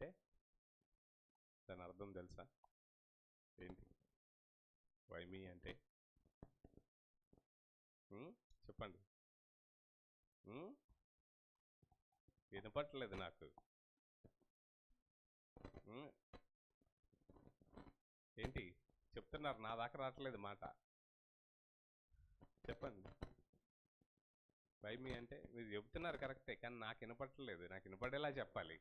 అంటే దాని అర్థం తెలుసా ఏంటి? వై మీ అంటే చెప్పండి. వినపట్లేదు నాకు. ఏంటి చెప్తున్నారు? నా దాకా రావట్లేదు మాట. చెప్పండి. వై మీ అంటే మీరు చెప్తున్నారు కరెక్టే, కానీ నాకు వినపట్లేదు. నాకు వినపడేలా చెప్పాలి.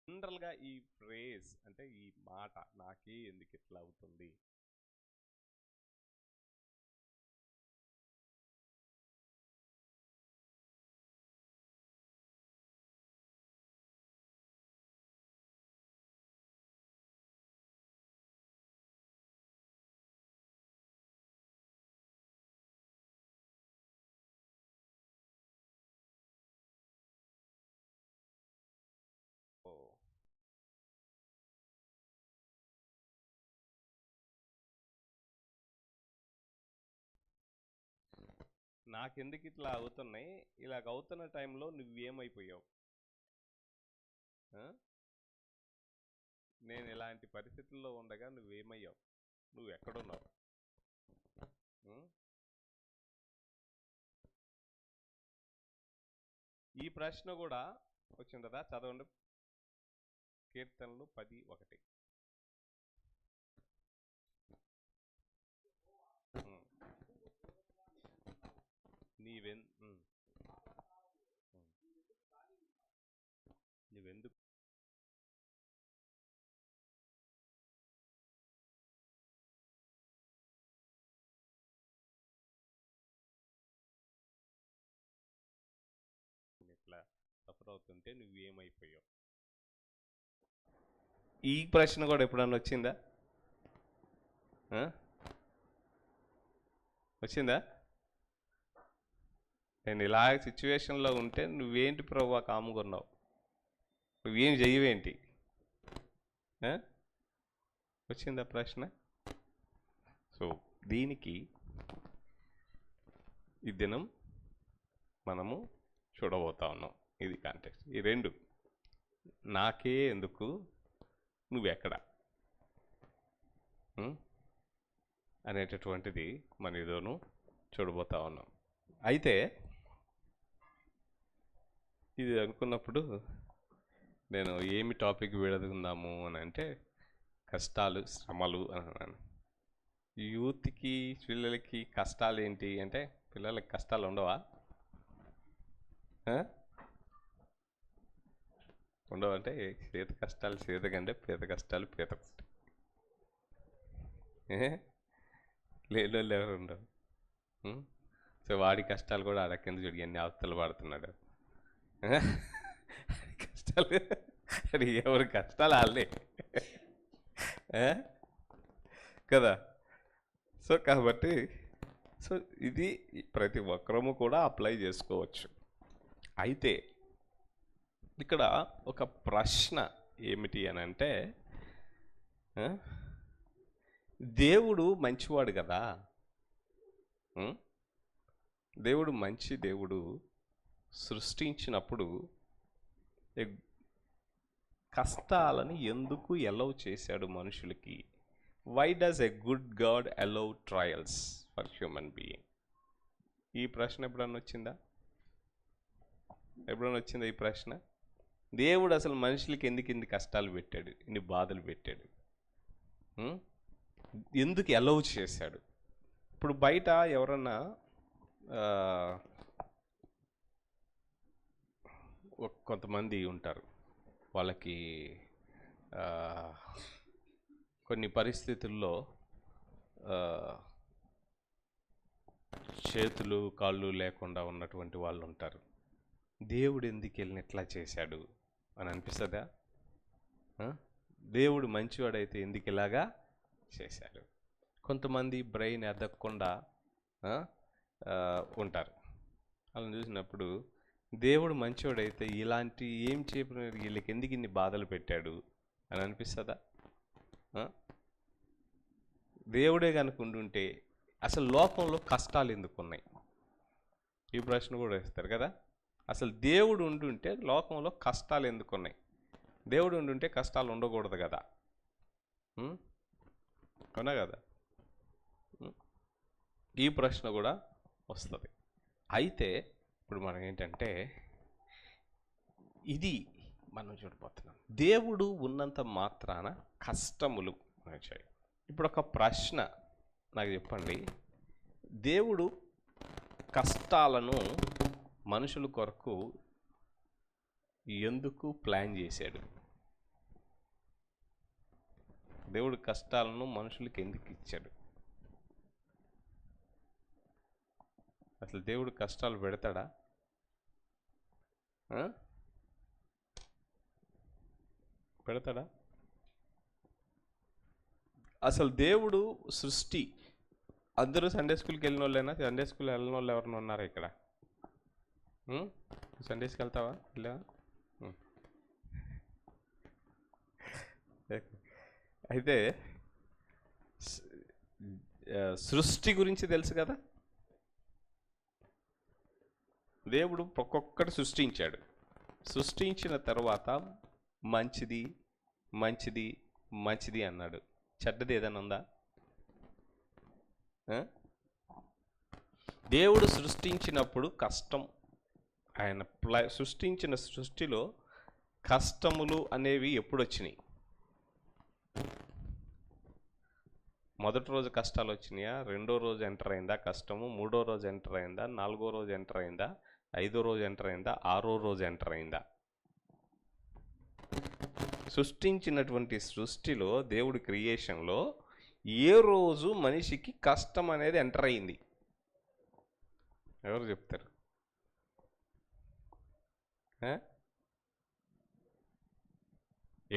జనరల్గా ఈ ఫ్రేజ్ అంటే ఈ మాట నాకే ఎందుకు ఇట్లా అవుతుంది? ఓ, నాకెందుకు ఇట్లా అవుతున్నాయి? ఇలాగ అవుతున్న టైంలో నువ్వేమైపోయావు? ఆ? నేను ఇలాంటి పరిస్థితుల్లో ఉండగా నువ్వేమయ్యావు? నువ్వు ఎక్కడున్నావు? ఉం? ఈ ప్రశ్న కూడా వచ్చిండదా? చదవండి. కీర్తనలు 10:1. నీవెన్ ఉం. ఉం. నువ్వెందుకు ఇట్లా సఫర్ అవుతుంటే నువ్వేమైపోయావు? ఈ ప్రశ్న కూడా ఎప్పుడన్నా వచ్చిందా? ఆ? వచ్చిందా? నేను ఇలా సిచ్యువేషన్లో ఉంటే నువ్వేంటి ప్రభువా కాముకున్నావు, నువ్వేం చెయ్యవేంటి? వచ్చిందా ప్రశ్న? సో దీనికి ఈ దినం మనము చూడబోతా ఉన్నాం. ఇది కాంటెక్స్ట్. ఈ రెండు, నాకే ఎందుకు, నువ్వెక్కడ అనేటటువంటిది మన ఇదోను చూడబోతా ఉన్నాం. అయితే ఇది అనుకున్నప్పుడు నేను ఏమి టాపిక్ విడదుకుందాము అని అంటే కష్టాలు, శ్రమలు అని అన్నాను. యూత్కి, పిల్లలకి కష్టాలు ఏంటి అంటే, పిల్లలకి కష్టాలు ఉండవా? ఉండవంటే చేత కష్టాలు చేతకంటే పేద కష్టాలు పేదకుంటాయి. లేని ఎవరు ఉండవు. సో వాడి కష్టాలు కూడా ఆడకెందు చూడి అన్ని అవతలు పడుతున్నాడు. కష్టాలు అది ఎవరి కష్టాలు వాళ్ళే కదా. సో కాబట్టి సో ఇది ప్రతి ఒక్కరము కూడా అప్లై చేసుకోవచ్చు. అయితే ఇక్కడ ఒక ప్రశ్న ఏమిటి అని అంటే, దేవుడు మంచివాడు కదా. దేవుడు మంచి దేవుడు. సృష్టించినప్పుడు కష్టాలని ఎందుకు అలౌ చేశాడు మనుషులకి? Why does a good God allow trials for human being? ఈ ప్రశ్న ఎప్పుడన్నా వచ్చిందా? ఎప్పుడన్నా వచ్చిందా ఈ ప్రశ్న? దేవుడు అసలు మనుషులకి ఎందుకు ఇన్ని కష్టాలు పెట్టాడు, ఇన్ని బాధలు పెట్టాడు, ఎందుకు అలౌ చేశాడు? ఇప్పుడు బయట ఎవరన్నా కొంతమంది ఉంటారు, వాళ్ళకి కొన్ని పరిస్థితుల్లో చేతులు కాళ్ళు లేకుండా ఉన్నటువంటి వాళ్ళు ఉంటారు. దేవుడు ఎందుకు వెళ్ళిన ఇట్లా చేశాడు అని అనిపిస్తుందా? దేవుడు మంచివాడైతే ఎందుకు ఇలాగా చేశాడు? కొంతమంది బ్రెయిన్ ఎదగకుండా ఉంటారు. అలా చూసినప్పుడు దేవుడు మంచివాడైతే ఇలాంటి ఏం చెప్పిన వీళ్ళకి ఎందుకు ఇన్ని బాధలు పెట్టాడు అని అనిపిస్తుందా? దేవుడే కనుక ఉండుంటే అసలు లోకంలో కష్టాలు ఎందుకు ఉన్నాయి? ఈ ప్రశ్న కూడా వేస్తారు కదా. అసలు దేవుడు ఉండుంటే లోకంలో కష్టాలు ఎందుకు ఉన్నాయి? దేవుడు ఉండుంటే కష్టాలు ఉండకూడదు కదా. అవునా కదా? ఈ ప్రశ్న కూడా వస్తుంది. అయితే ఇప్పుడు మనం ఏంటంటే ఇది మనం చూడబోతున్నాం. దేవుడు ఉన్నంత మాత్రాన కష్టములు వచ్చాయి. ఇప్పుడు ఒక ప్రశ్న నాకు చెప్పండి, దేవుడు కష్టాలను మనుషుల కొరకు ఎందుకు ప్లాన్ చేశాడు? దేవుడు కష్టాలను మనుషులకి ఎందుకు ఇచ్చాడు? అసలు దేవుడు కష్టాలు పెడతాడా? పెడతాడా? అసలు దేవుడు సృష్టి, అందరూ సండే స్కూల్కి వెళ్ళిన వాళ్ళైనా? సండే స్కూల్ వెళ్ళిన వాళ్ళు ఎవరైనా ఉన్నారా ఇక్కడ? సండేస్కి వెళ్తావా? ఇలా అయితే సృష్టి గురించి తెలుసు కదా. దేవుడు ఒక్కొక్కటి సృష్టించాడు. సృష్టించిన తర్వాత మంచిది మంచిది మంచిది అన్నాడు. చెడ్డది ఏదైనా ఉందా? దేవుడు సృష్టించినప్పుడు కష్టం, ఆయన సృష్టించిన సృష్టిలో కష్టములు అనేవి ఎప్పుడు వచ్చినాయి? మొదటి రోజు కష్టాలు వచ్చినాయా? రెండో రోజు ఎంటర్ అయిందా కష్టము? మూడో రోజు ఎంటర్ అయిందా? నాలుగో రోజు ఎంటర్ అయిందా? ఐదో రోజు ఎంటర్ అయిందా? ఆరో రోజు ఎంటర్ అయిందా? సృష్టించినటువంటి సృష్టిలో, దేవుడి క్రియేషన్లో ఏ రోజు మనిషికి కష్టం అనేది ఎంటర్ అయింది? ఎవరు చెప్తారు?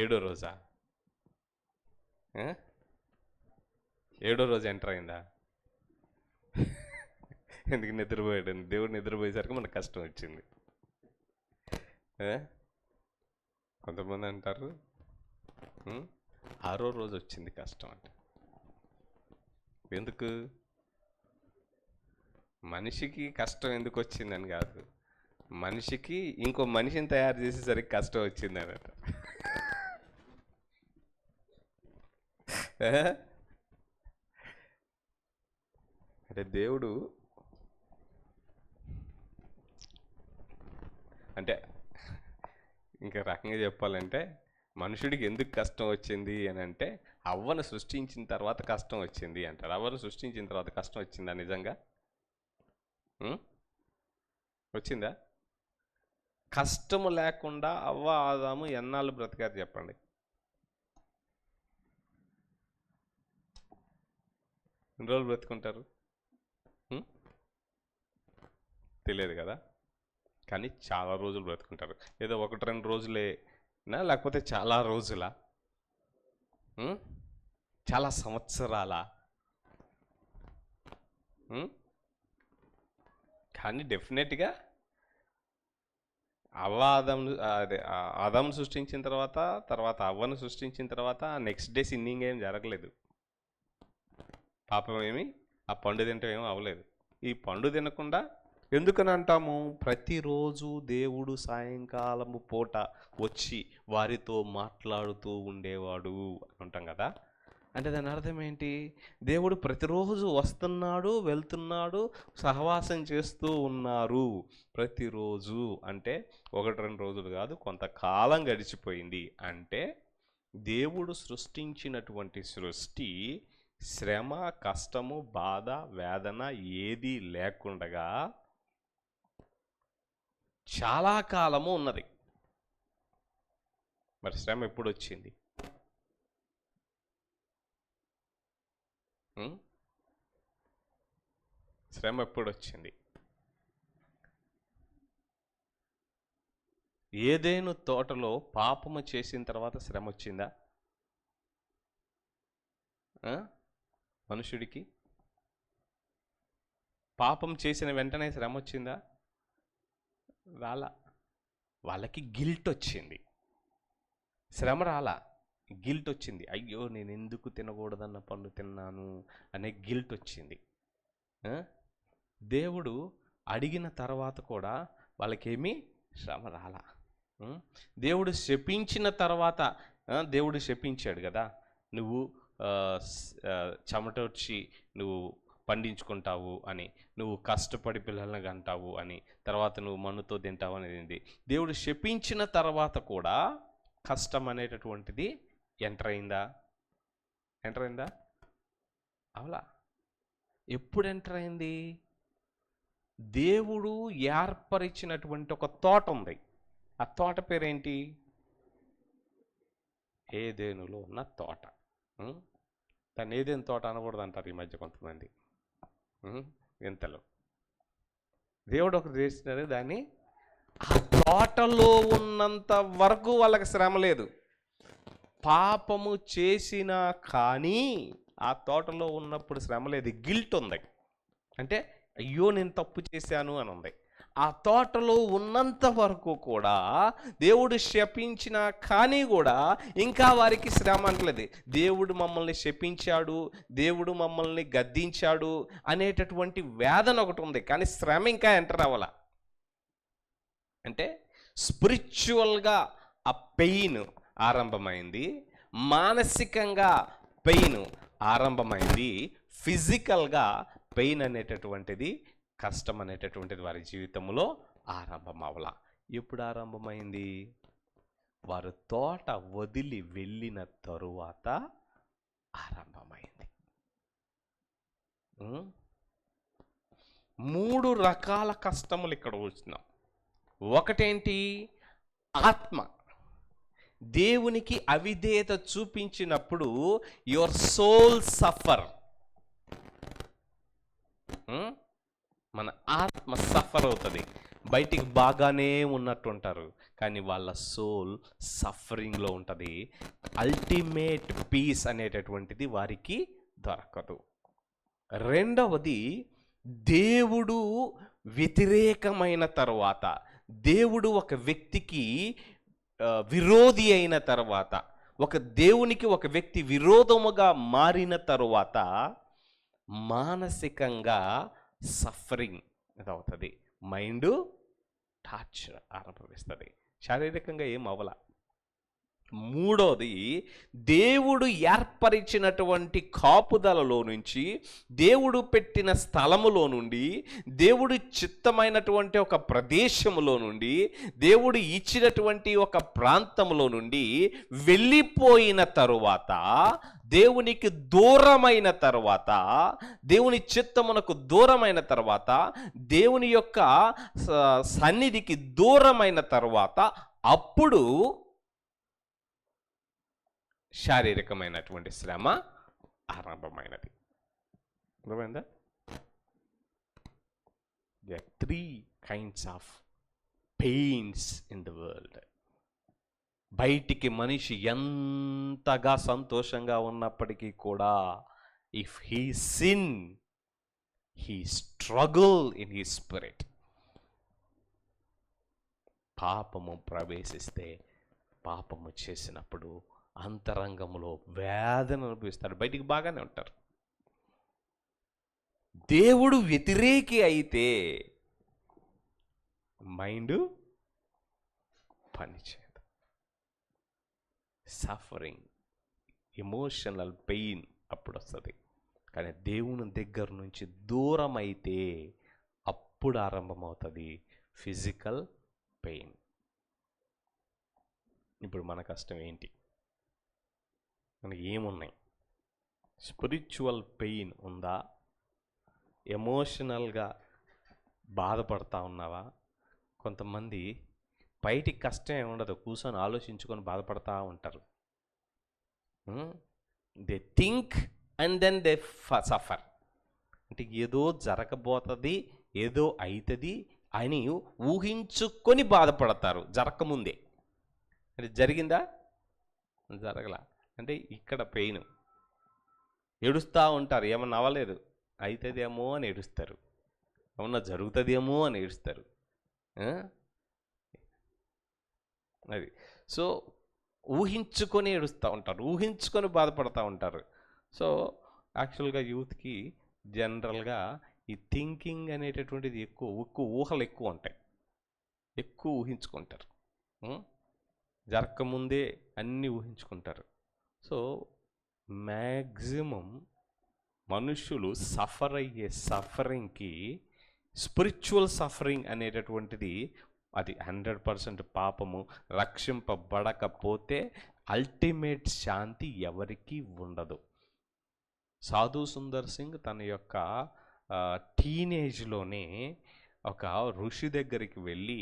ఏడో రోజా? ఏడో రోజు ఎంటర్ అయిందా? ఎందుకు నిద్రపోయాడు? దేవుడు నిద్రపోయేసరికి మనకు కష్టం వచ్చింది. కొంతమంది అంటారు 6వ రోజు వచ్చింది కష్టం అంటే. ఎందుకు? మనిషికి కష్టం ఎందుకు వచ్చిందని కాదు, మనిషికి ఇంకో మనిషిని తయారు చేసేసరికి కష్టం వచ్చింది అన్నట. అంటే దేవుడు అంటే ఇంకా రకంగా చెప్పాలంటే మనుషుడికి ఎందుకు కష్టం వచ్చింది అని అంటే అవ్వను సృష్టించిన తర్వాత కష్టం వచ్చింది అంటారు. అవ్వను సృష్టించిన తర్వాత కష్టం వచ్చిందా? నిజంగా వచ్చిందా? కష్టము లేకుండా అవ్వ ఆదాము ఎన్నాళ్ళు బ్రతికారు చెప్పండి? ఎన్ని రోజులు బ్రతుకుంటారు తెలియదు కదా, కానీ చాలా రోజులు బ్రతుకుంటారు. ఏదో 1-2 రోజులేనా, లేకపోతే చాలా రోజులా, చాలా సంవత్సరాలా? కానీ డెఫినెట్గా ఆదామును సృష్టించిన తర్వాత అవ్వను సృష్టించిన తర్వాత నెక్స్ట్ డే సిన్నింగ్ ఏం జరగలేదు. పాపం ఏమి ఆ పండు తింటే ఏమీ అవ్వలేదు. ఈ పండు తినకుండా ఎందుకని అంటాము? ప్రతిరోజు దేవుడు సాయంకాలము పూట వచ్చి వారితో మాట్లాడుతూ ఉండేవాడు అని అంటాం కదా. అంటే దాని అర్థం ఏంటి? దేవుడు ప్రతిరోజు వస్తున్నాడు, వెళ్తున్నాడు, సహవాసం చేస్తూ ఉన్నారు ప్రతిరోజు. అంటే 1-2 రోజులు కాదు, కొంతకాలం గడిచిపోయింది. అంటే దేవుడు సృష్టించినటువంటి సృష్టి శ్రమ, కష్టము, బాధ, వేదన ఏదీ లేకుండగా చాలా కాలము ఉన్నది. మరి శ్రమ ఎప్పుడు వచ్చింది? శ్రమ ఎప్పుడు వచ్చింది? ఏదేను తోటలో పాపము చేసిన తర్వాత శ్రమ వచ్చిందా మనుషుడికి? పాపం చేసిన వెంటనే శ్రమ వచ్చిందా? రాలా. వాళ్ళకి గిల్ట్ వచ్చింది, శ్రమ రాలా, గిల్ట్ వచ్చింది. అయ్యో నేను ఎందుకు తినకూడదన్న పండు తిన్నాను అనే గిల్ట్ వచ్చింది. దేవుడు అడిగిన తర్వాత కూడా వాళ్ళకేమీ శ్రమ రాలా. దేవుడు శపించిన తర్వాత, దేవుడు శపించాడు కదా, నువ్వు చెమటొచ్చి నువ్వు పండించుకుంటావు అని, నువ్వు కష్టపడి పిల్లల్ని కంటావు అని, తర్వాత నువ్వు మన్నుతో తింటావు అనేది. దేవుడు శపించిన తర్వాత కూడా కష్టం అనేటటువంటిది ఎంటర్ అయిందా? అవలా. ఎప్పుడు ఎంటర్ అయింది? దేవుడు ఏర్పరిచినటువంటి ఒక తోట ఉంది. ఆ తోట పేరేంటి? ఏదేనులో ఉన్న తోట. దాన్ని ఏదేను తోట అనకూడదు అంటారు ఈ మధ్య కొంతమంది వింతలు. దేవుడు ఒకటి చేసినారు, దాన్ని ఆ తోటలో ఉన్నంత వరకు వాళ్ళకి శ్రమ లేదు. పాపము చేసినా కానీ ఆ తోటలో ఉన్నప్పుడు శ్రమ లేదు, గిల్ట్ ఉంది. అంటే అయ్యో నేను తప్పు చేశాను అని ఉంది. ఆ తోటలో ఉన్నంత వరకు కూడా దేవుడు శపించినా కానీ కూడా ఇంకా వారికి శ్రమ అంటలేదు. దేవుడు మమ్మల్ని శపించాడు, దేవుడు మమ్మల్ని గద్దించాడు అనేటటువంటి వేదన ఒకటి ఉంది, కానీ శ్రమ ఇంకా ఎంటర్ అవ్వాల. అంటే స్పిరిచువల్గా ఆ పెయిన్ ఆరంభమైంది, మానసికంగా పెయిన్ ఆరంభమైంది, ఫిజికల్గా పెయిన్ అనేటటువంటిది, కష్టం అనేటటువంటిది వారి జీవితంలో ఆరంభం అవ్వాల. ఎప్పుడు ఆరంభమైంది? వారు తోట వదిలి వెళ్ళిన తరువాత ఆరంభమైంది. 3 రకాల కష్టములు ఇక్కడ వచ్చినాం. ఒకటేంటి? ఆత్మ. దేవునికి అవిధేయత చూపించినప్పుడు యువర్ సోల్ సఫర్. మన ఆత్మ సఫర్ అవుతుంది. బయటికి బాగానే ఉన్నట్టు ఉంటారు, కానీ వాళ్ళ సోల్ సఫరింగ్లో ఉంటుంది. అల్టిమేట్ పీస్ అనేటటువంటిది వారికి దొరకదు. రెండవది దేవుడు వ్యతిరేకమైన తర్వాత, దేవుడు ఒక వ్యక్తికి విరోధి అయిన తర్వాత, దేవునికి ఒక వ్యక్తి విరోధముగా మారిన తరువాత మానసికంగా సఫరింగ్ అవుతుంది, మైండ్ టార్చర్ అనుభవిస్తుంది, శారీరకంగా ఏం అవల. మూడోది, దేవుడు ఏర్పరిచినటువంటి కాపుదలలో నుంచి, దేవుడు పెట్టిన స్థలములో నుండి, దేవుడు చిత్తమైనటువంటి ఒక ప్రదేశములో నుండి, దేవుడు ఇచ్చినటువంటి ఒక ప్రాంతంలో నుండి వెళ్ళిపోయిన తరువాత, దేవునికి దూరమైన తర్వాత, దేవుని చిత్తమునకు దూరమైన తర్వాత, దేవుని యొక్క సన్నిధికి దూరమైన తర్వాత, అప్పుడు శారీరకమైనటువంటి శ్రమ ఆరంభమైనది. అర్థమైందా? There are 3 kinds of pains in the world. బయటికి మనిషి ఎంతగా సంతోషంగా ఉన్నప్పటికీ కూడా, if he sin, he struggle in he spirit. పాపము ప్రవేశిస్తే, పాపము చేసినప్పుడు అంతరంగంలో వేదన అనుభవిస్తాడు. బయటికి బాగానే ఉంటారు. దేవుడు వ్యతిరేకి అయితే మైండ్ పనిచేయదు, సఫరింగ్, ఎమోషనల్ పెయిన్ అప్పుడు వస్తుంది. కానీ దేవుని దగ్గర నుంచి దూరం అయితే అప్పుడు ఆరంభమవుతుంది ఫిజికల్ పెయిన్. ఇప్పుడు మన కష్టం ఏంటి? మనకి ఏమున్నాయి? స్పిరిచువల్ పెయిన్ ఉందా? ఎమోషనల్గా బాధపడతా ఉన్నావా? కొంతమంది బయటికి కష్టం ఏమి ఉండదు, కూర్చొని ఆలోచించుకొని బాధపడతా ఉంటారు. They think and then they suffer. అంటే ఏదో జరగబోతుంది, ఏదో అవుతుంది అని ఊహించుకొని బాధపడతారు జరగకముందే. అంటే జరిగిందా? జరగలా. అంటే ఇక్కడ పెయిన్, ఏడుస్తూ ఉంటారు. ఏమన్నా అవ్వలేదు, అవుతుందేమో అని ఏడుస్తారు, ఏమన్నా జరుగుతుందేమో అని ఏడుస్తారు. అది సో ఊహించుకొని ఏడుస్తూ ఉంటారు, ఊహించుకొని బాధపడుతూ ఉంటారు. సో యాక్చువల్గా యూత్కి జనరల్గా ఈ థింకింగ్ అనేటటువంటిది ఎక్కువ ఊహలు ఎక్కువ ఉంటాయి, ఎక్కువ ఊహించుకుంటారు, జరగకముందే అన్నీ ఊహించుకుంటారు. సో మ్యాక్సిమం మనుషులు సఫర్ అయ్యే సఫరింగ్కి స్పిరిచువల్ సఫరింగ్ అనేటటువంటిది అది 100% పాపము. రక్షింపబడకపోతే అల్టిమేట్ శాంతి ఎవరికీ ఉండదు. సాధు సుందర్ సింగ్ తన యొక్క టీనేజ్లోనే ఒక ఋషి దగ్గరికి వెళ్ళి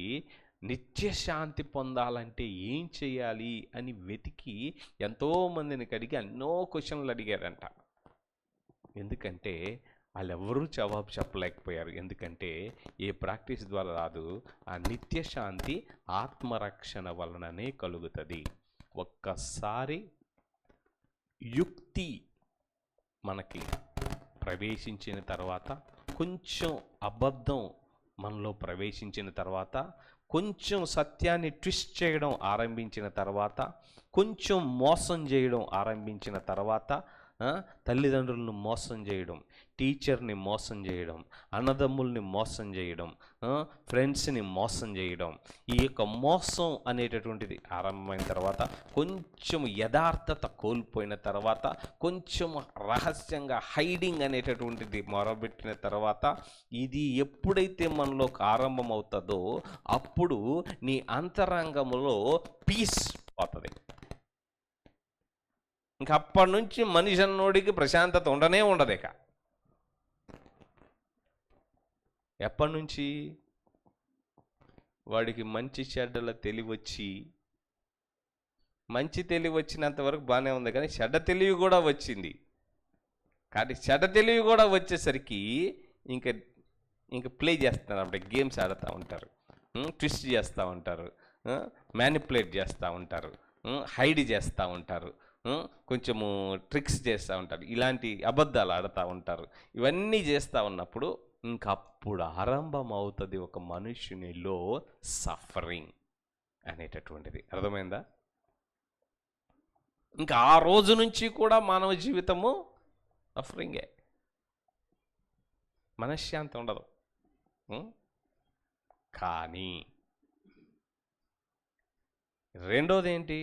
నిత్యశాంతి పొందాలంటే ఏం చేయాలి అని వెతికి ఎంతోమందిని అడిగి ఎన్నో క్వశ్చన్లు అడిగారంట. ఎందుకంటే వాళ్ళెవరూ జవాబు చెప్పలేకపోయారు. ఎందుకంటే ఏ ప్రాక్టీస్ ద్వారా రాదు, ఆ నిత్యశాంతి ఆత్మరక్షణ వలననే కలుగుతుంది. ఒక్కసారి యుక్తి మనకి ప్రవేశించిన తర్వాత, కొంచెం అబద్ధం మనలో ప్రవేశించిన తర్వాత, కొంచెం సత్యాన్ని ట్విస్ట్ చేయడం ఆరంభించిన తర్వాత, కొంచెం మోసం చేయడం ఆరంభించిన తర్వాత, తల్లిదండ్రులను మోసం చేయడం, టీచర్ని మోసం చేయడం, అన్నదమ్ముల్ని మోసం చేయడం, ఫ్రెండ్స్ని మోసం చేయడం, ఈ యొక్క మోసం అనేటటువంటిది ఆరంభమైన తర్వాత, కొంచెం యథార్థత కోల్పోయిన తర్వాత, కొంచెం రహస్యంగా హైడింగ్ అనేటటువంటిది మొదలుపెట్టిన తర్వాత, ఇది ఎప్పుడైతే మనలోకి ఆరంభమవుతుందో అప్పుడు నీ అంతరంగంలో పీస్ పోతుంది. ఇంక అప్పటి నుంచి మనిషి అన్నోడికి ప్రశాంతత ఉండనే ఉండదు. ఇక ఎప్పటి నుంచి వాడికి మంచి చెడ్డల తెలివచ్చి, మంచి తెలివి వచ్చినంత వరకు బాగానే ఉంది, కానీ చెడ్డ తెలివి కూడా వచ్చింది. కాబట్టి చెడ్డ తెలివి కూడా వచ్చేసరికి ఇంక ప్లే చేస్తున్నారు, అప్పుడే గేమ్స్ ఆడుతూ ఉంటారు, ట్విస్ట్ చేస్తూ ఉంటారు, మ్యానిపులేట్ చేస్తూ ఉంటారు, హైడ్ చేస్తూ ఉంటారు, కొంచెము ట్రిక్స్ చేస్తూ ఉంటారు, ఇలాంటి అబద్ధాలు ఆడుతూ ఉంటారు. ఇవన్నీ చేస్తూ ఉన్నప్పుడు ఇంకప్పుడు ఆరంభమవుతుంది ఒక మనుష్యునిలో సఫరింగ్ అనేటటువంటిది. అర్థమైందా? ఇంకా ఆ రోజు నుంచి కూడా మానవ జీవితము సఫరింగే, మనశ్శాంతి ఉండదు. కానీ రెండోది ఏంటి?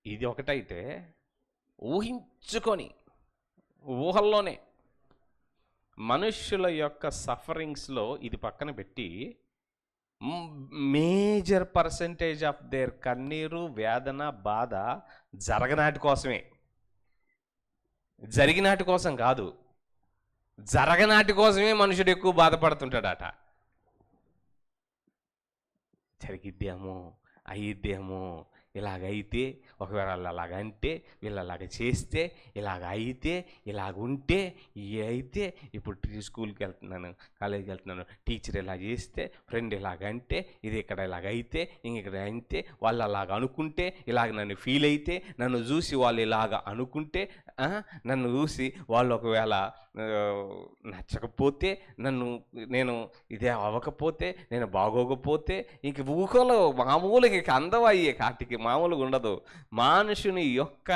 ఇది ఒకటైతే ఊహించుకొని ఊహల్లోనే మనుష్యుల యొక్క సఫరింగ్స్లో ఇది పక్కన పెట్టి మేజర్ పర్సంటేజ్ ఆఫ్ దేర్ కన్నీరు, వేదన, బాధ జరగనాటి కోసమే, జరిగినాటి కోసం కాదు, జరగనాటి కోసమే మనుషుడు ఎక్కువ బాధపడుతుంటాడట. జరిగిద్దేమో, అయ్యిద్దేమో, ఇలాగైతే, ఒకవేళ అలాగంటే, వీళ్ళు అలాగ చేస్తే, ఇలాగ అయితే, ఇలాగుంటే, ఇవి అయితే, ఇప్పుడు స్కూల్కి వెళ్తున్నాను, కాలేజీకి వెళ్తున్నాను, టీచర్ ఇలా చేస్తే, ఫ్రెండ్ ఇలాగంటే, ఇది ఇక్కడ ఇలాగైతే, ఇక్కడ అయితే, వాళ్ళు అలాగ అనుకుంటే, ఇలాగ నన్ను ఫీల్ అయితే, నన్ను చూసి వాళ్ళు ఇలాగ అనుకుంటే, నన్ను చూసి వాళ్ళు ఒకవేళ నచ్చకపోతే, నేను ఇదే అవ్వకపోతే, నేను బాగోకపోతే, ఇంక ఊహలో మామూలుగా ఇక అందమయ్యే కాటికి మామూలుగా ఉండదు. మనుషుని యొక్క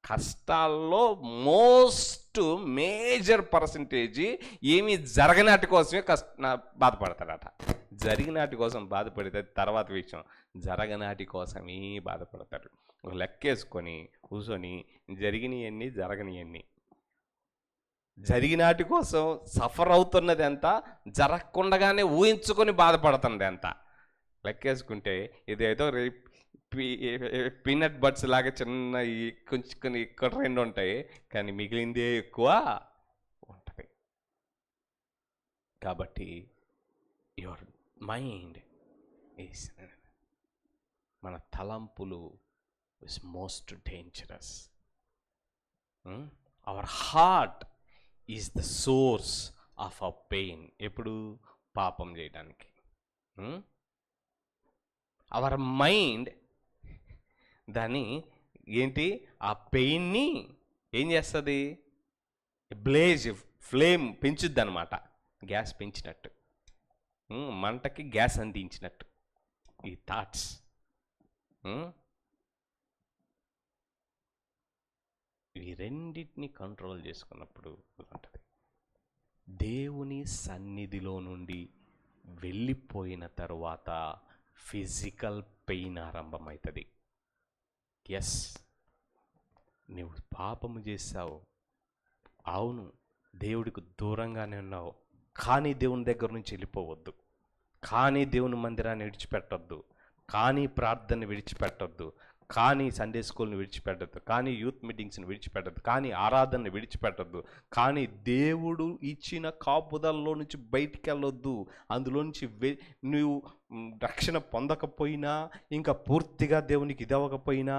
కష్టాల్లో మోస్ట్ మేజర్ పర్సంటేజ్ ఏమీ జరగనాటి కోసమే బాధపడతాడట. జరిగినాటి కోసం బాధపడితే తర్వాత విషయం, జరగనాటి కోసమే బాధపడతాడు. ఒక లెక్కేసుకొని కూర్చొని జరిగినవన్నీ జరగనివన్నీ, జరిగినాటి కోసం సఫర్ అవుతున్నది ఎంత, జరగకుండగానే ఊహించుకొని బాధపడుతున్నది ఎంత లెక్కేసుకుంటే, ఇదేదో పీనట్ బట్స్ లాగా చిన్న కొంచెం ఇక్కడ రెండు ఉంటాయి, కానీ మిగిలిందే ఎక్కువ ఉంటుంది. కాబట్టి యువర్ మైండ్ ఈస్, మన తలంపులు is most dangerous. Our heart is the source of a pain. ఎప్పుడు? పాపం చేయడానికి. అవర్ మైండ్ దాన్ని ఏంటి, ఆ పెయిన్ని ఏం చేస్తుంది? ఫ్లేమ్ పెంచుద్ది అనమాట. గ్యాస్ పెంచినట్టు, మంటకి గ్యాస్ అందించినట్టు ఈ థాట్స్. ఈ రెండింటిని కంట్రోల్ చేసుకున్నప్పుడు ఉంటుంది. దేవుని సన్నిధిలో నుండి వెళ్ళిపోయిన తరువాత ఫిజికల్ పెయిన్ ఆరంభమవుతుంది. ఎస్, నువ్వు పాపము చేశావు, అవును, దేవుడికి దూరంగానే ఉన్నావు, కానీ దేవుని దగ్గర నుంచి వెళ్ళిపోవద్దు, కానీ దేవుని మందిరాన్ని విడిచిపెట్టొద్దు, కానీ ప్రార్థనని విడిచిపెట్టొద్దు, కానీ సండే స్కూల్ని విడిచిపెట్టద్దు, కానీ యూత్ మీటింగ్స్ని విడిచిపెట్టద్దు, కానీ ఆరాధనని విడిచిపెట్టద్దు, కానీ దేవుడు ఇచ్చిన కాపుదల్లో నుంచి బయటికి వెళ్ళొద్దు. అందులో నుంచి నువ్వు రక్షణ పొందకపోయినా, ఇంకా పూర్తిగా దేవునికి ఇదవ్వకపోయినా,